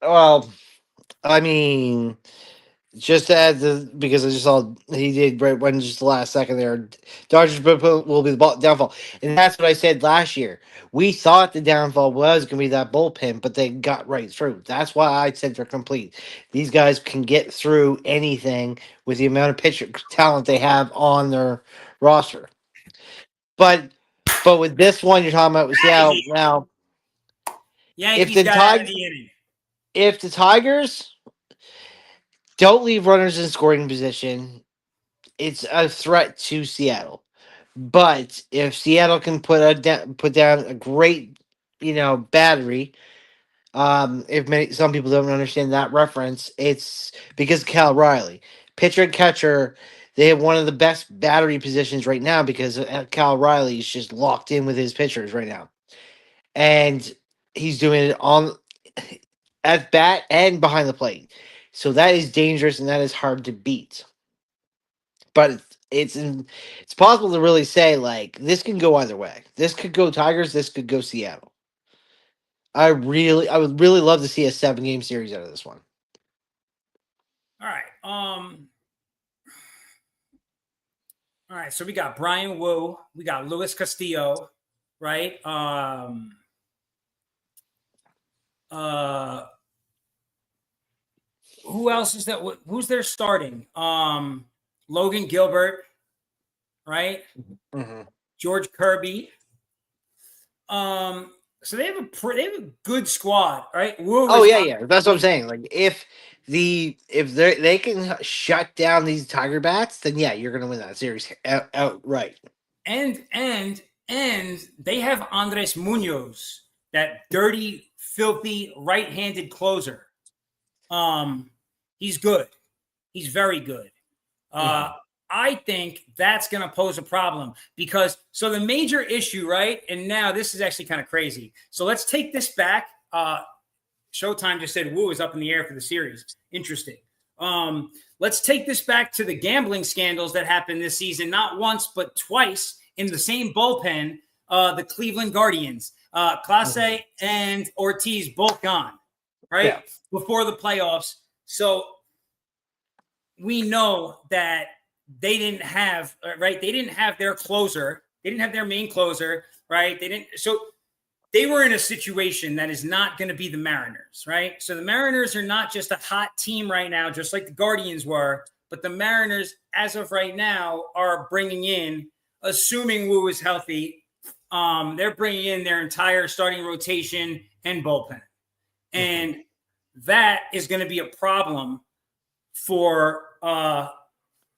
[SPEAKER 2] Well, I mean, just as because I just saw he did right when just the last second there, Dodgers will be the downfall, and that's what I said last year. We thought the downfall was going to be that bullpen, but they got right through. That's why I said they're complete. These guys can get through anything with the amount of pitcher talent they have on their roster. But with this one you're talking about with Seattle now. If
[SPEAKER 1] Yankees
[SPEAKER 2] the
[SPEAKER 1] got out of
[SPEAKER 2] Tig-
[SPEAKER 1] the inning.
[SPEAKER 2] if the Tigers don't leave runners in scoring position, it's a threat to Seattle. But if Seattle can put down a great, battery, if some people don't understand that reference, it's because Cal Riley, pitcher and catcher, they have one of the best battery positions right now because Cal Riley is just locked in with his pitchers right now, and he's doing it on at bat and behind the plate. So that is dangerous and that is hard to beat. But it's possible to really say like this can go either way. This could go Tigers. This could go Seattle. I would really love to see a 7 game series out of this one.
[SPEAKER 1] All right. All right. So we got Brian Wu. We got Luis Castillo. Right. Uh. Who else is that? Who's there starting? Logan Gilbert. Right.
[SPEAKER 2] Mm-hmm.
[SPEAKER 1] George Kirby. So they have a good squad, right? Wu
[SPEAKER 2] Oh
[SPEAKER 1] is
[SPEAKER 2] yeah, yeah. That's what I'm
[SPEAKER 1] obviously
[SPEAKER 2] saying. Like if they can shut down these Tiger bats, then yeah, you're gonna win that series outright.
[SPEAKER 1] and they have Andres Munoz, that dirty, filthy, right-handed closer. He's good. He's very good.
[SPEAKER 2] Mm-hmm.
[SPEAKER 1] I think that's going to pose a problem because the major issue, right? And now this is actually kind of crazy. So let's take this back. Showtime just said Wu is up in the air for the series. Interesting. Let's take this back to the gambling scandals that happened this season, not once, but twice in the same bullpen. The Cleveland Guardians, Clase and Ortiz both gone, right?
[SPEAKER 2] Yeah.
[SPEAKER 1] Before the playoffs. So we know that they didn't have, right? They didn't have their closer. They didn't have their main closer, right? So they were in a situation that is not going to be the Mariners, right? So the Mariners are not just a hot team right now, just like the Guardians were, but the Mariners, as of right now, are bringing in, assuming Wu is healthy, they're bringing in their entire starting rotation and bullpen. And that is going to be a problem for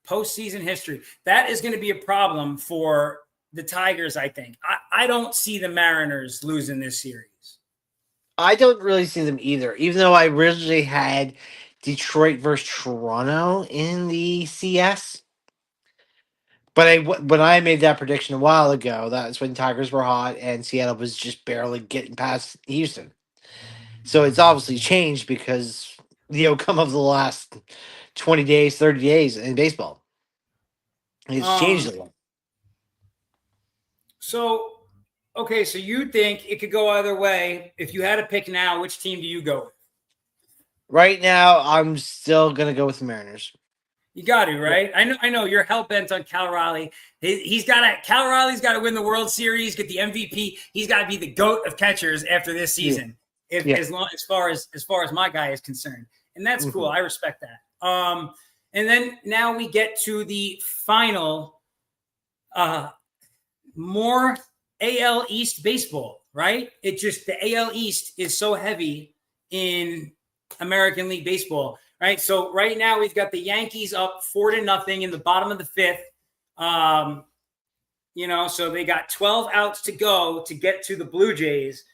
[SPEAKER 1] postseason history. That is going to be a problem for the Tigers, I think. I don't see the Mariners losing this series.
[SPEAKER 2] I don't really see them either, even though I originally had Detroit versus Toronto in the CS. But when I made that prediction a while ago, that's when Tigers were hot and Seattle was just barely getting past Houston. So it's obviously changed because the outcome of the last 20 days, 30 days in baseball. It's changed a lot.
[SPEAKER 1] So, okay, so you think it could go either way. If you had to pick now, which team do you go with?
[SPEAKER 2] Right now, I'm still going to go with the Mariners.
[SPEAKER 1] You got to, right? I know you're hell bent on Cal Raleigh. Cal Raleigh's got to win the World Series, get the MVP. He's got to be the GOAT of catchers after this season. As far as my guy is concerned. And that's cool. I respect that. And then now we get to the final more AL East baseball, right? The AL East is so heavy in American League Baseball, right? So right now we've got the Yankees up 4-0 in the bottom of the fifth. So they got 12 outs to go to get to the Blue Jays.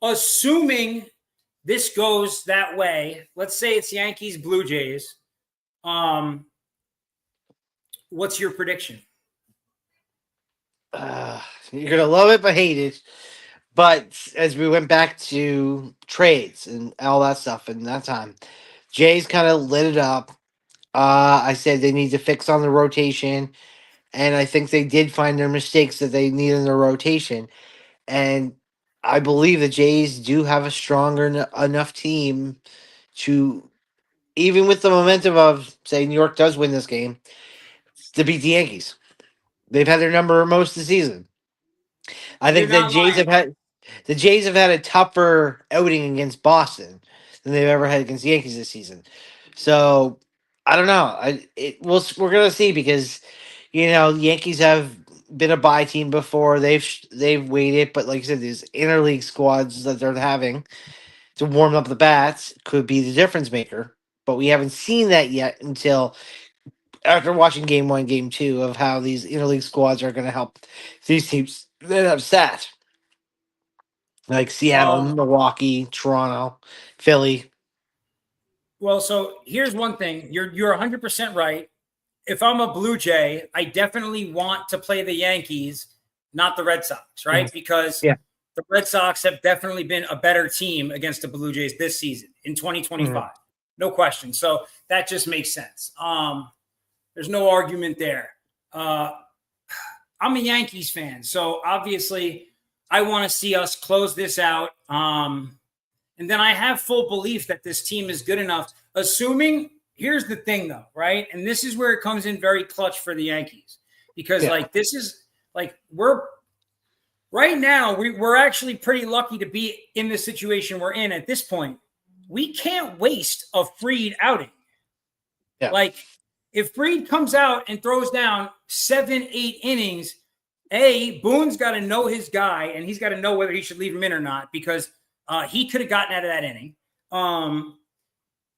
[SPEAKER 1] Assuming this goes that way, let's say it's Yankees, Blue Jays. What's your prediction?
[SPEAKER 2] You're gonna love it but hate it. But as we went back to trades and all that stuff and that time, Jays kind of lit it up. I said they need to fix on the rotation, and I think they did find their mistakes that they need in their rotation. And I believe the Jays do have a stronger enough team to, even with the momentum of say New York does win this game, to beat the Yankees. They've had their number most of the season. I
[SPEAKER 1] You're
[SPEAKER 2] think the
[SPEAKER 1] not
[SPEAKER 2] Jays
[SPEAKER 1] lying.
[SPEAKER 2] have had a tougher outing against Boston than they've ever had against the Yankees this season. So I don't know. We're gonna see because Yankees have been a bye team before. They've waited, but like I said, these interleague squads that they're having to warm up the bats could be the difference maker. But we haven't seen that yet until after watching game one, game two of how these interleague squads are going to help these teams that have sat like Seattle,
[SPEAKER 1] Well,
[SPEAKER 2] Milwaukee, Toronto, Philly.
[SPEAKER 1] well, so here's one thing. You're 100% right. If I'm a Blue Jay, I definitely want to play the Yankees, not the Red Sox, right?
[SPEAKER 2] Mhm.
[SPEAKER 1] Because
[SPEAKER 2] Yeah.
[SPEAKER 1] the Red Sox have definitely been a better team against the Blue Jays this season in
[SPEAKER 2] Mhm.
[SPEAKER 1] 2025. No question. So that just makes sense. There's no argument there. Uh, I'm a Yankees fan, so obviously I want to see us close this out. And then I have full belief that this team is good enough, assuming here's the thing though, right? And this is where it comes in very clutch for the Yankees because
[SPEAKER 2] Yeah.
[SPEAKER 1] like this is like we're right now we're actually pretty lucky to be in the situation we're in at this point. We can't waste a Freed outing.
[SPEAKER 2] Yeah.
[SPEAKER 1] Like if Freed comes out and throws down 7, 8 innings, Boone's got to know his guy, and he's got to know whether he should leave him in or not because he could have gotten out of that inning.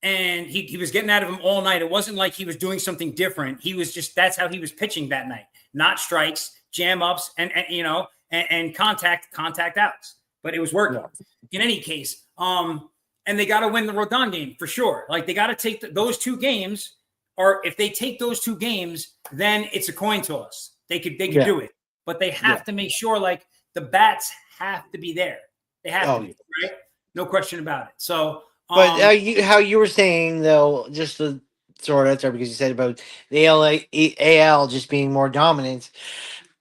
[SPEAKER 1] And he was getting out of him all night. It wasn't like he was doing something different. He was just that's how he was pitching that night. Not strikes, jam ups, and contact outs. But it was working.
[SPEAKER 2] Yeah.
[SPEAKER 1] In any case, and they got to win the Rodon game for sure. Like they got to take those 2 games, or if they take those 2 games, then it's a coin toss. They could do it, but they have to make sure like the bats have to be there. They have to be right. No question about it. So.
[SPEAKER 2] But how you were saying though, just to sort of because you said about the AL just being more dominant.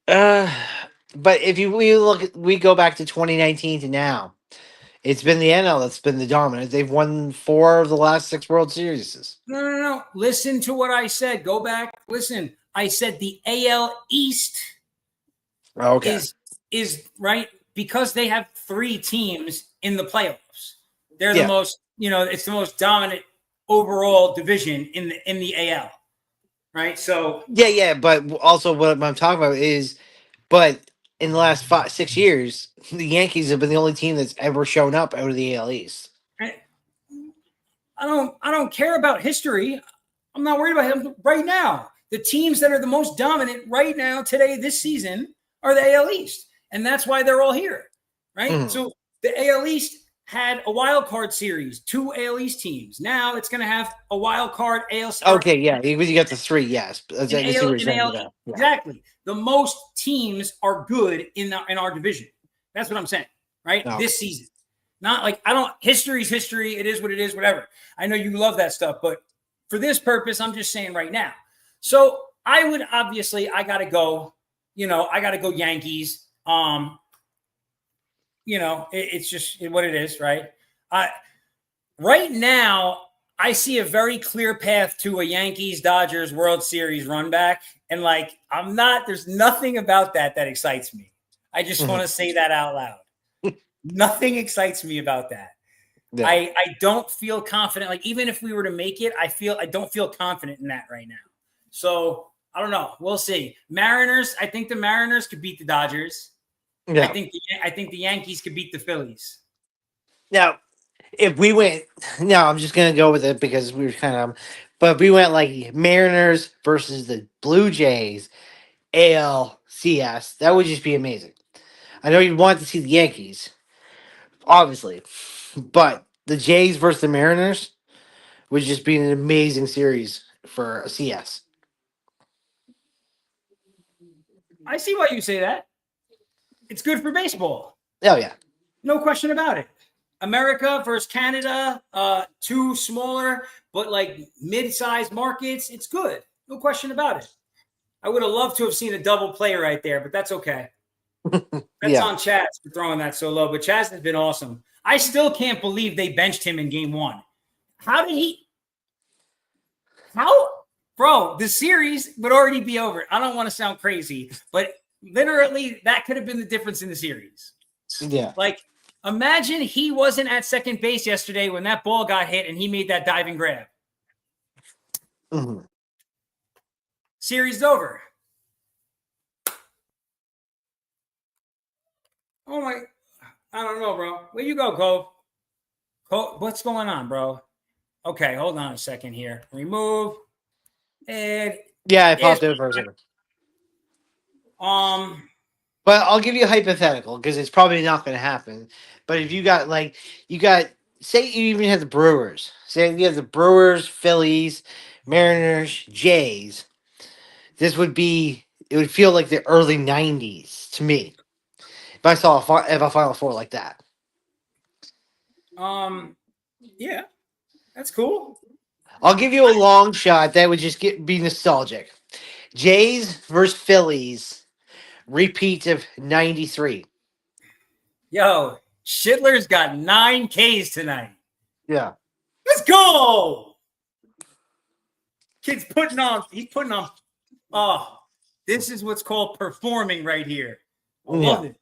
[SPEAKER 2] Uh, but if we go back to 2019 to now, it's been the NL that's been the dominant. They've won 4 of the last 6 World Series.
[SPEAKER 1] No. Listen to what I said. Go back. Listen. I said the AL East is right because they have 3 teams in the playoffs. They're the most, it's the most dominant overall division in the AL. Right. So
[SPEAKER 2] yeah. But also what I'm talking about is, but in the last 6 years, the Yankees have been the only team that's ever shown up out of the AL East.
[SPEAKER 1] I don't care about history. I'm not worried about him right now. The teams that are the most dominant right now today this season are the AL East, and that's why they're all here, right?
[SPEAKER 2] Mm-hmm.
[SPEAKER 1] So the AL East had a wild card series, 2 AL East teams. Now it's going to have a wild card AL.
[SPEAKER 2] Okay, yeah, you got the 3, yes.
[SPEAKER 1] Exactly. The most teams are good in our division. That's what I'm saying, right? Okay. This season. Not like history's history. It is what it is, whatever. I know you love that stuff, but for this purpose, I'm just saying right now. So I got to go, I got to go Yankees. It's just what it is, right? Right now, I see a very clear path to a Yankees-Dodgers World Series run back. And there's nothing about that excites me. I just want to say that out loud. Nothing excites me about that. Yeah. I don't feel confident. Like even if we were to make it, I don't feel confident in that right now. So I don't know. We'll see. Mariners. I think the Mariners could beat the Dodgers. Yeah. I think the Yankees could beat the Phillies.
[SPEAKER 2] Now, if we went, no, I'm just gonna go with it because we were kind of, but if we went like Mariners versus the Blue Jays, ALCS, that would just be amazing. I know you'd want to see the Yankees, obviously, but the Jays versus the Mariners would just be an amazing series for a CS.
[SPEAKER 1] I see why you say that. It's good for baseball.
[SPEAKER 2] Oh yeah,
[SPEAKER 1] no question about it. America versus Canada, 2 smaller but like mid-sized markets. It's good, no question about it. I would have loved to have seen a double play right there, but that's okay. That's on Chaz for throwing that so low, but Chaz has been awesome. I still can't believe they benched him in game 1. Bro, the series would already be over. I don't want to sound crazy, but literally that could have been the difference in the series.
[SPEAKER 2] Yeah.
[SPEAKER 1] Like, imagine he wasn't at second base yesterday when that ball got hit and he made that diving grab.
[SPEAKER 2] Mm-hmm.
[SPEAKER 1] Series over. Oh my, I don't know, bro. Where you go, Cole? Cole, what's going on, bro? Okay, hold on a second here. Remove and
[SPEAKER 2] Yeah, I
[SPEAKER 1] is
[SPEAKER 2] popped in for a second.
[SPEAKER 1] um
[SPEAKER 2] But I'll give you a hypothetical because it's probably not going to happen. But if you got say you even have the Brewers, say you have the Brewers, Phillies, Mariners, Jays. This would be it would feel like the early '90s to me if I saw a Final Four like that.
[SPEAKER 1] um yeah, that's cool.
[SPEAKER 2] I'll give you a long shot that would just be nostalgic. Jays versus Phillies, repeat of '93.
[SPEAKER 1] Yo, Schindler's got 9 Ks tonight.
[SPEAKER 2] Yeah.
[SPEAKER 1] Let's go. Kid's putting on, he's putting on, oh, this is what's called performing right here. I
[SPEAKER 2] Yeah.
[SPEAKER 1] love it.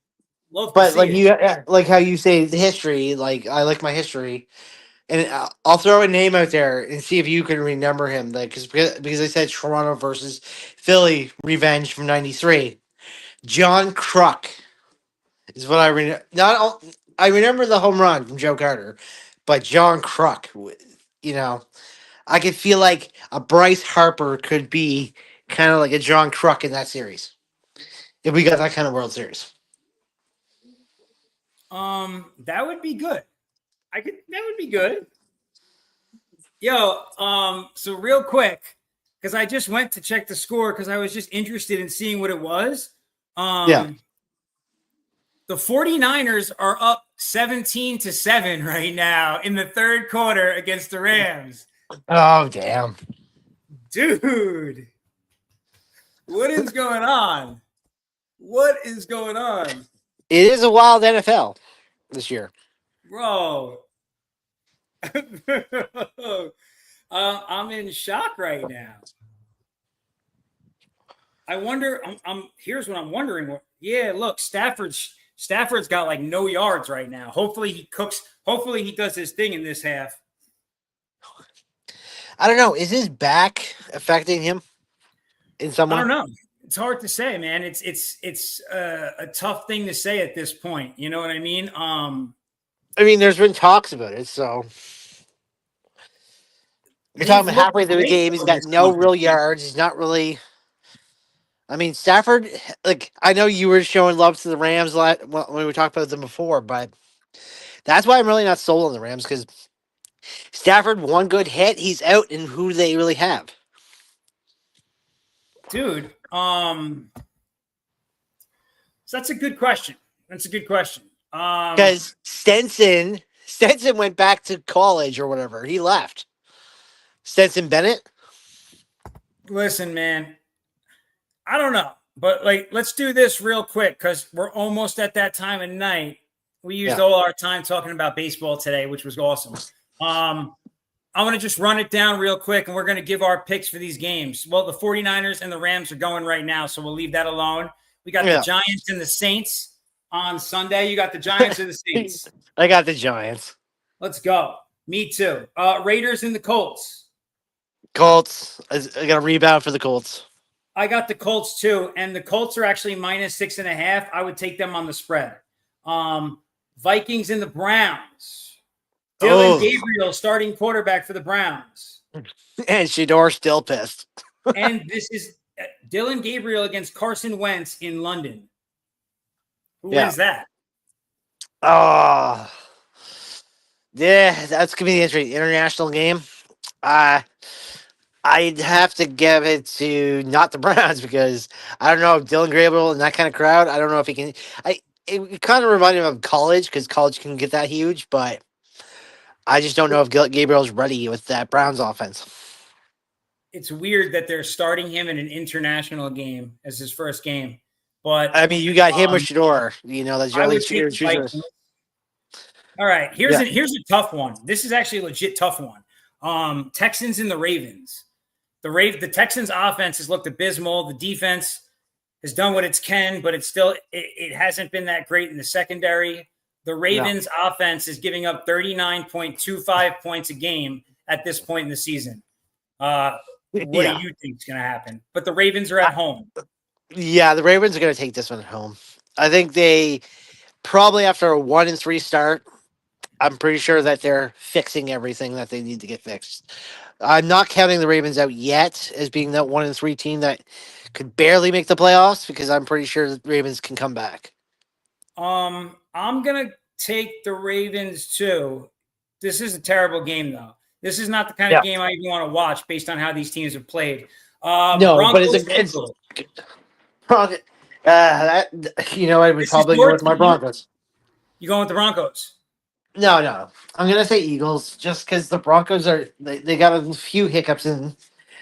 [SPEAKER 1] Love to
[SPEAKER 2] But
[SPEAKER 1] see
[SPEAKER 2] like
[SPEAKER 1] it.
[SPEAKER 2] you, like how you say the history, like I like my history, and I'll throw a name out there and see if you can remember him. Like because I said Toronto versus Philly revenge from '93. John Kruk is what I not I remember the home run from Joe Carter, but John Kruk, you know, I could feel like a Bryce Harper could be kind of like a John Kruk in that series if we got that kind of World Series.
[SPEAKER 1] That would be good. That would be good. Yo, so real quick, because I just went to check the score because I was just interested in seeing what it was.
[SPEAKER 2] Yeah.
[SPEAKER 1] Um, the 49ers are up 17-7 right now in the third quarter against the Rams.
[SPEAKER 2] Oh damn.
[SPEAKER 1] Dude, what is going on? What is going on?
[SPEAKER 2] It is a wild NFL this year.
[SPEAKER 1] Bro. I'm in shock right now. I wonder. Here's what I'm wondering. Yeah, look, Stafford's got like no yards right now. Hopefully he cooks. Hopefully he does his thing in this half.
[SPEAKER 2] I don't know. Is his back affecting him in some
[SPEAKER 1] I
[SPEAKER 2] way?
[SPEAKER 1] don't know. It's hard to say, man. It's a tough thing to say at this point. You know what I mean?
[SPEAKER 2] I mean, there's been talks about it. So you're
[SPEAKER 1] They've
[SPEAKER 2] talking about
[SPEAKER 1] looked
[SPEAKER 2] halfway through the
[SPEAKER 1] great
[SPEAKER 2] game. He's
[SPEAKER 1] though
[SPEAKER 2] got
[SPEAKER 1] this
[SPEAKER 2] no
[SPEAKER 1] month.
[SPEAKER 2] real yards. He's not really. I mean, Stafford. Like I know you were showing love to the Rams when we talked about them before, but that's why I'm really not sold on the Rams because Stafford, one good hit, he's out, and who do they really have?
[SPEAKER 1] Dude. So that's a good question. That's a good question.
[SPEAKER 2] Because Stenson went back to college or whatever. He left. Stenson Bennett.
[SPEAKER 1] Listen, man. I don't know, but like, let's do this real quick because we're almost at that time of night. We used
[SPEAKER 2] Yeah.
[SPEAKER 1] all our time talking about baseball today, which was awesome. I want to just run it down real quick, and we're going to give our picks for these games. Well, the 49ers and the Rams are going right now, so we'll leave that alone. We got the Giants and the Saints on Sunday. You got the Giants or the Saints?
[SPEAKER 2] I got the Giants.
[SPEAKER 1] Let's go. Me too. Raiders and the Colts.
[SPEAKER 2] Colts. I got a rebound for the Colts.
[SPEAKER 1] I got the Colts too, and the Colts are actually -6.5. I would take them on the spread. Vikings and the Browns. Dylan Gabriel, starting quarterback for the Browns.
[SPEAKER 2] And Shador still pissed.
[SPEAKER 1] And this is Dylan Gabriel against Carson Wentz in London. Who wins that?
[SPEAKER 2] Oh, yeah, that's gonna be the interesting international game. I'd have to give it to not the Browns because I don't know if Dylan Gabriel in that kind of crowd. I don't know if he can. It kind of reminded me of college because college can get that huge, but I just don't know if Gabriel's ready with that Browns offense.
[SPEAKER 1] It's weird that they're starting him in an international game as his first game, but
[SPEAKER 2] I mean, you got him with Shador. You know, that's your
[SPEAKER 1] I
[SPEAKER 2] only
[SPEAKER 1] would take the
[SPEAKER 2] choosers.
[SPEAKER 1] Vikings. All right, here's a tough one. This is actually a legit tough one. Texans and the Ravens. The Texans offense has looked abysmal. The defense has done what it can, but it hasn't been that great in the secondary. The Ravens offense is giving up 39.25 points a game at this point in the season. What do you think is going to happen? But the Ravens are at home.
[SPEAKER 2] Yeah, the Ravens are going to take this one at home. I think they probably after a 1-3 start, I'm pretty sure that they're fixing everything that they need to get fixed. I'm not counting the Ravens out yet as being that 1-3 team that could barely make the playoffs because I'm pretty sure the Ravens can come back.
[SPEAKER 1] I'm gonna take the Ravens too. This is a terrible game, though. This is not the kind of game I even want to watch based on how these teams have played.
[SPEAKER 2] No, but
[SPEAKER 1] Broncos.
[SPEAKER 2] it's that I would
[SPEAKER 1] This is
[SPEAKER 2] probably go
[SPEAKER 1] your
[SPEAKER 2] with my
[SPEAKER 1] team.
[SPEAKER 2] Broncos.
[SPEAKER 1] You going with the Broncos?
[SPEAKER 2] No, I'm gonna say Eagles just because the Broncos they got a few hiccups in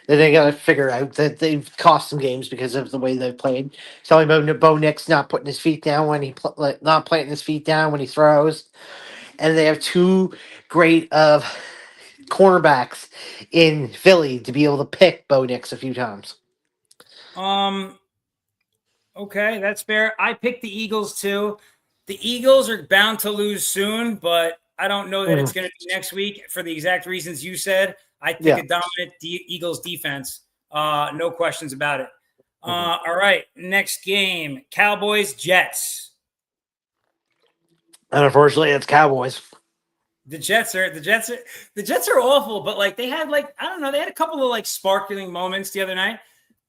[SPEAKER 2] that they got to figure out that they've cost some games because of the way they've played. Telling about Bo Nix not putting his feet down when not planting his feet down when he throws, and they have two great cornerbacks in Philly to be able to pick Bo Nix a few times.
[SPEAKER 1] Okay, that's fair. I picked the Eagles too. The Eagles are bound to lose soon, but I don't know that it's going to be next week for the exact reasons you said. I pick a dominant Eagles defense. No questions about it. All right, next game: Cowboys Jets.
[SPEAKER 2] And unfortunately, it's Cowboys.
[SPEAKER 1] The Jets are awful, but like they had I don't know, they had a couple of like sparkling moments the other night.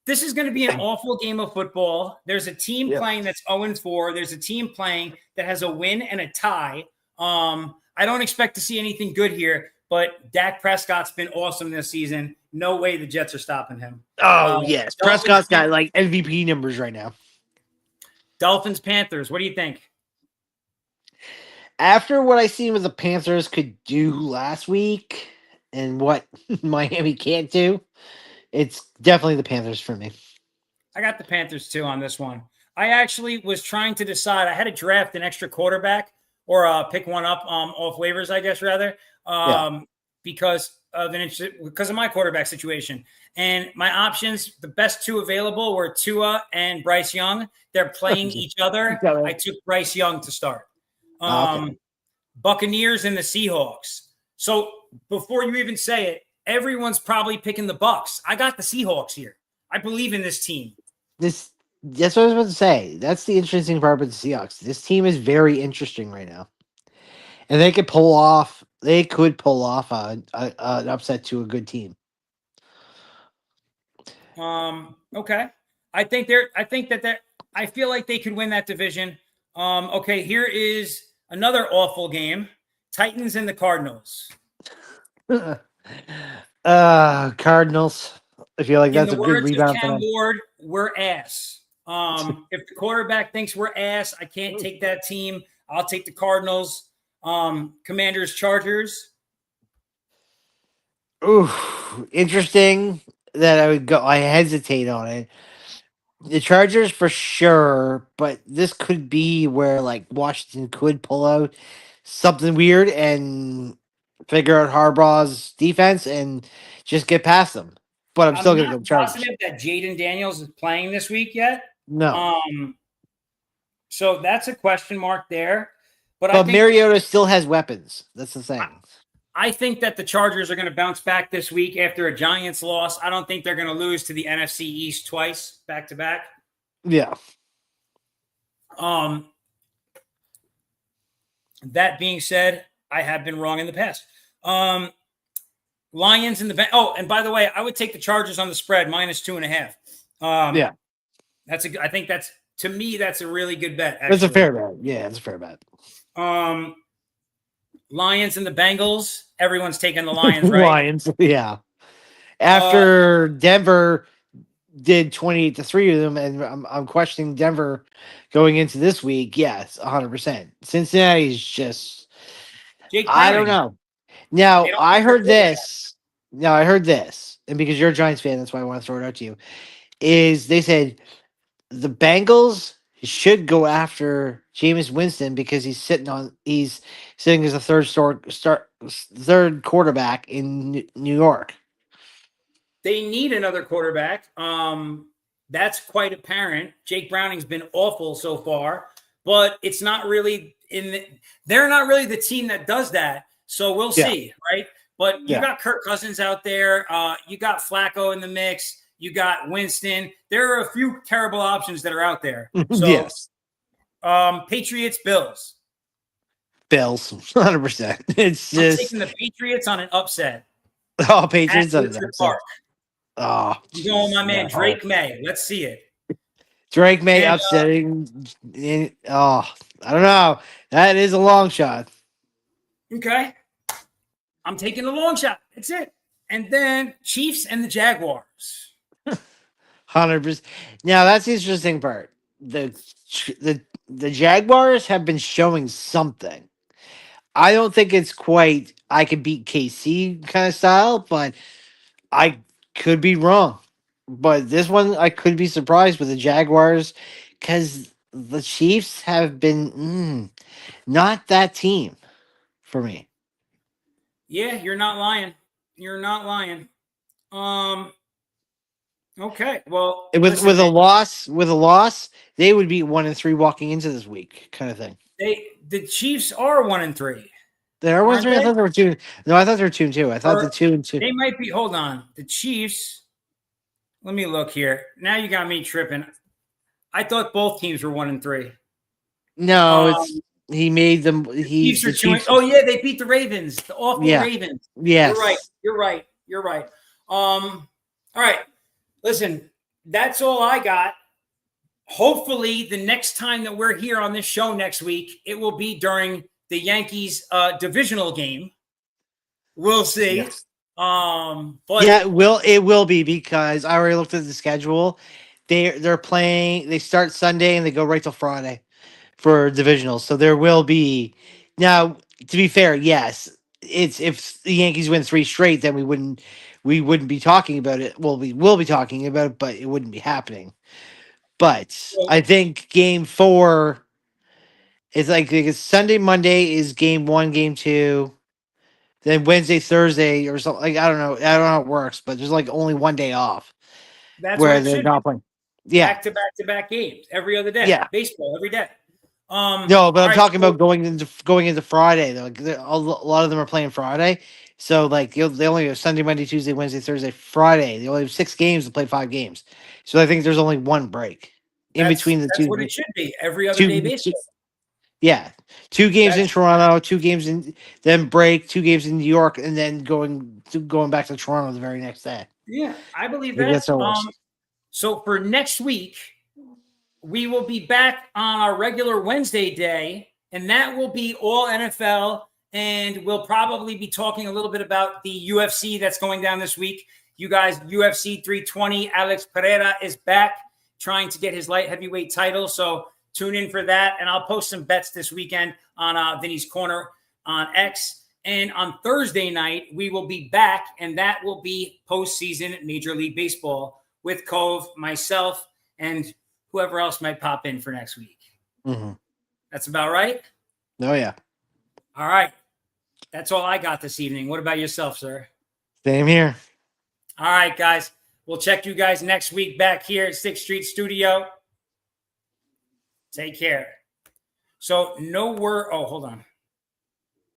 [SPEAKER 1] This is going to be an awful game of football. There's a team playing that's 0-4. There's a team playing that has a win and a tie. I don't expect to see anything good here, but Dak Prescott's been awesome this season. No way the Jets are stopping him.
[SPEAKER 2] Oh, yes. Prescott's got like MVP numbers right now.
[SPEAKER 1] Dolphins, Panthers. What do you think?
[SPEAKER 2] After what I seen what the Panthers could do last week and what Miami can't do, it's definitely the Panthers for me.
[SPEAKER 1] I got the Panthers too on this one. I actually was trying to decide. I had to draft an extra quarterback or pick one up off waivers, I guess, rather, because of my quarterback situation. And my options, the best two available were Tua and Bryce Young. They're playing each other. I took Bryce Young to start. Buccaneers and the Seahawks. So before you even say it, everyone's probably picking the Bucs. I got the Seahawks here. I believe in this team.
[SPEAKER 2] That's what I was about to say. That's the interesting part about the Seahawks. This team is very interesting right now, and they could pull off. They could pull off an upset to a good team.
[SPEAKER 1] Okay. I feel like they could win that division. Okay, here is another awful game. Titans and the Cardinals.
[SPEAKER 2] Cardinals. I feel like that's a good rebound for them.
[SPEAKER 1] Ward, we're ass. If the quarterback thinks we're ass, I can't take that team. I'll take the Cardinals. Commanders, Chargers.
[SPEAKER 2] Ooh, interesting that I would go. I hesitate on it. The Chargers for sure, but this could be where like Washington could pull out something weird and figure out Harbaugh's defense and just get past them. But I'm still going to go Chargers.
[SPEAKER 1] I'm not positive that Jaden Daniels is playing this week yet.
[SPEAKER 2] No.
[SPEAKER 1] So that's a question mark there. But
[SPEAKER 2] I think Mariota still has weapons. That's the thing.
[SPEAKER 1] I think that the Chargers are going to bounce back this week after a Giants loss. I don't think they're going to lose to the NFC East twice back to back.
[SPEAKER 2] Yeah.
[SPEAKER 1] That being said, I have been wrong in the past. Lions in the and by the way, I would take the Chargers on the spread -2.5.
[SPEAKER 2] Yeah.
[SPEAKER 1] I think that's, to me, that's a really good bet.
[SPEAKER 2] Actually. That's a fair bet. Yeah, it's a fair bet.
[SPEAKER 1] Lions and the Bengals. Everyone's taking the Lions, right?
[SPEAKER 2] Lions, yeah. After Denver did 28-3 of them, and I'm questioning Denver going into this week. Yes, 100%. Cincinnati's just I don't know. Now I heard this. And because you're a Giants fan, that's why I want to throw it out to you. Is they said the Bengals should go after Jameis Winston because he's sitting as a third quarterback in New York.
[SPEAKER 1] They need another quarterback. That's quite apparent. Jake Browning's been awful so far, but it's not really they're not really the team that does that. So we'll see, right? But you got Kirk Cousins out there. You got Flacco in the mix. You got Winston. There are a few terrible options that are out there. So
[SPEAKER 2] yes.
[SPEAKER 1] Patriots, Bills.
[SPEAKER 2] Bills, 100%. It's
[SPEAKER 1] I'm
[SPEAKER 2] just
[SPEAKER 1] taking the Patriots on an upset at
[SPEAKER 2] Patriots on
[SPEAKER 1] Orchard
[SPEAKER 2] that.
[SPEAKER 1] Park.
[SPEAKER 2] Oh,
[SPEAKER 1] I'm going with my man
[SPEAKER 2] no.
[SPEAKER 1] Drake May. Let's see it.
[SPEAKER 2] Drake May
[SPEAKER 1] And
[SPEAKER 2] upsetting. I don't know. That is a long shot.
[SPEAKER 1] okay, I'm taking the long shot. That's it. And then Chiefs and the Jaguars.
[SPEAKER 2] 100%. Now that's the interesting part. The the Jaguars have been showing something. I don't think it's quite I could beat KC kind of style, but I could be wrong. But this one I could be surprised with the Jaguars because the Chiefs have been not that team for me.
[SPEAKER 1] Yeah, you're not lying. You're not lying. Okay. Well,
[SPEAKER 2] With
[SPEAKER 1] listen,
[SPEAKER 2] with a
[SPEAKER 1] man.
[SPEAKER 2] loss, they would be 1-3 walking into this week, kind of thing.
[SPEAKER 1] The Chiefs are 1-3,
[SPEAKER 2] There was
[SPEAKER 1] aren't
[SPEAKER 2] three. I
[SPEAKER 1] they?
[SPEAKER 2] thought there were two. No, I thought there were 2-2. I thought the
[SPEAKER 1] Or
[SPEAKER 2] 2-2.
[SPEAKER 1] they might be. Hold on. The Chiefs. Let me look here. Now you got me tripping. I thought both teams were 1-3.
[SPEAKER 2] No, it's
[SPEAKER 1] Um,
[SPEAKER 2] he made them.
[SPEAKER 1] the Chiefs are
[SPEAKER 2] The
[SPEAKER 1] two.
[SPEAKER 2] Chiefs.
[SPEAKER 1] Oh yeah, they beat the Ravens. The awful
[SPEAKER 2] Yeah.
[SPEAKER 1] Ravens. You're right.
[SPEAKER 2] Yes.
[SPEAKER 1] You're right. You're right. All right. Listen, that's all I got. Hopefully, the next time that we're here on this show next week, it will be during the Yankees divisional game. We'll see.
[SPEAKER 2] Yes.
[SPEAKER 1] But
[SPEAKER 2] Yeah, it will be because I already looked at the schedule. They're playing. They start Sunday and they go right till Friday for divisionals. So there will be now. To be fair, yes, it's if the Yankees win 3 straight, then we wouldn't be talking about it. Well, we will be talking about it, but it wouldn't be happening. But I think Game 4 is like because Sunday, Monday is Game 1, Game 2. Then Wednesday, Thursday, or something. Like I don't know. I don't know how it works, but there's like only one day off
[SPEAKER 1] that's what
[SPEAKER 2] where
[SPEAKER 1] it
[SPEAKER 2] they're
[SPEAKER 1] should be.
[SPEAKER 2] not playing. Yeah,
[SPEAKER 1] Back to back to back games every other day.
[SPEAKER 2] yeah.
[SPEAKER 1] Baseball every day.
[SPEAKER 2] No, but
[SPEAKER 1] All
[SPEAKER 2] I'm
[SPEAKER 1] right.
[SPEAKER 2] talking
[SPEAKER 1] So
[SPEAKER 2] about going into Friday. Though. Like a lot of them are playing Friday, so like they only have Sunday, Monday, Tuesday, Wednesday, Thursday, Friday. They only have 6 games to play 5 games. So I think there's only one break in between the
[SPEAKER 1] that's
[SPEAKER 2] two.
[SPEAKER 1] what it should be. Every other day
[SPEAKER 2] Two
[SPEAKER 1] baseball.
[SPEAKER 2] yeah, 2 games in
[SPEAKER 1] That's
[SPEAKER 2] Toronto, 2 games in then break, 2 games in New York, and then going back to Toronto the very next day.
[SPEAKER 1] yeah, I believe
[SPEAKER 2] Like
[SPEAKER 1] that.
[SPEAKER 2] that's how it works.
[SPEAKER 1] So for next week, we will be back on our regular Wednesday day, and that will be all NFL. And we'll probably be talking a little bit about the UFC that's going down this week. You guys, UFC 320, Alex Pereira is back trying to get his light heavyweight title. So tune in for that. And I'll post some bets this weekend on Vinny's Corner on X. And on Thursday night, we will be back, and that will be postseason Major League Baseball with Cove, myself, and whoever else might pop in for next week.
[SPEAKER 2] Mm-hmm.
[SPEAKER 1] That's about right.
[SPEAKER 2] Oh yeah.
[SPEAKER 1] All right. That's all I got this evening. What about yourself, sir?
[SPEAKER 2] Same here.
[SPEAKER 1] All right, guys. We'll check you guys next week back here at 6th Street Studio. Take care. So no word. Oh, hold on.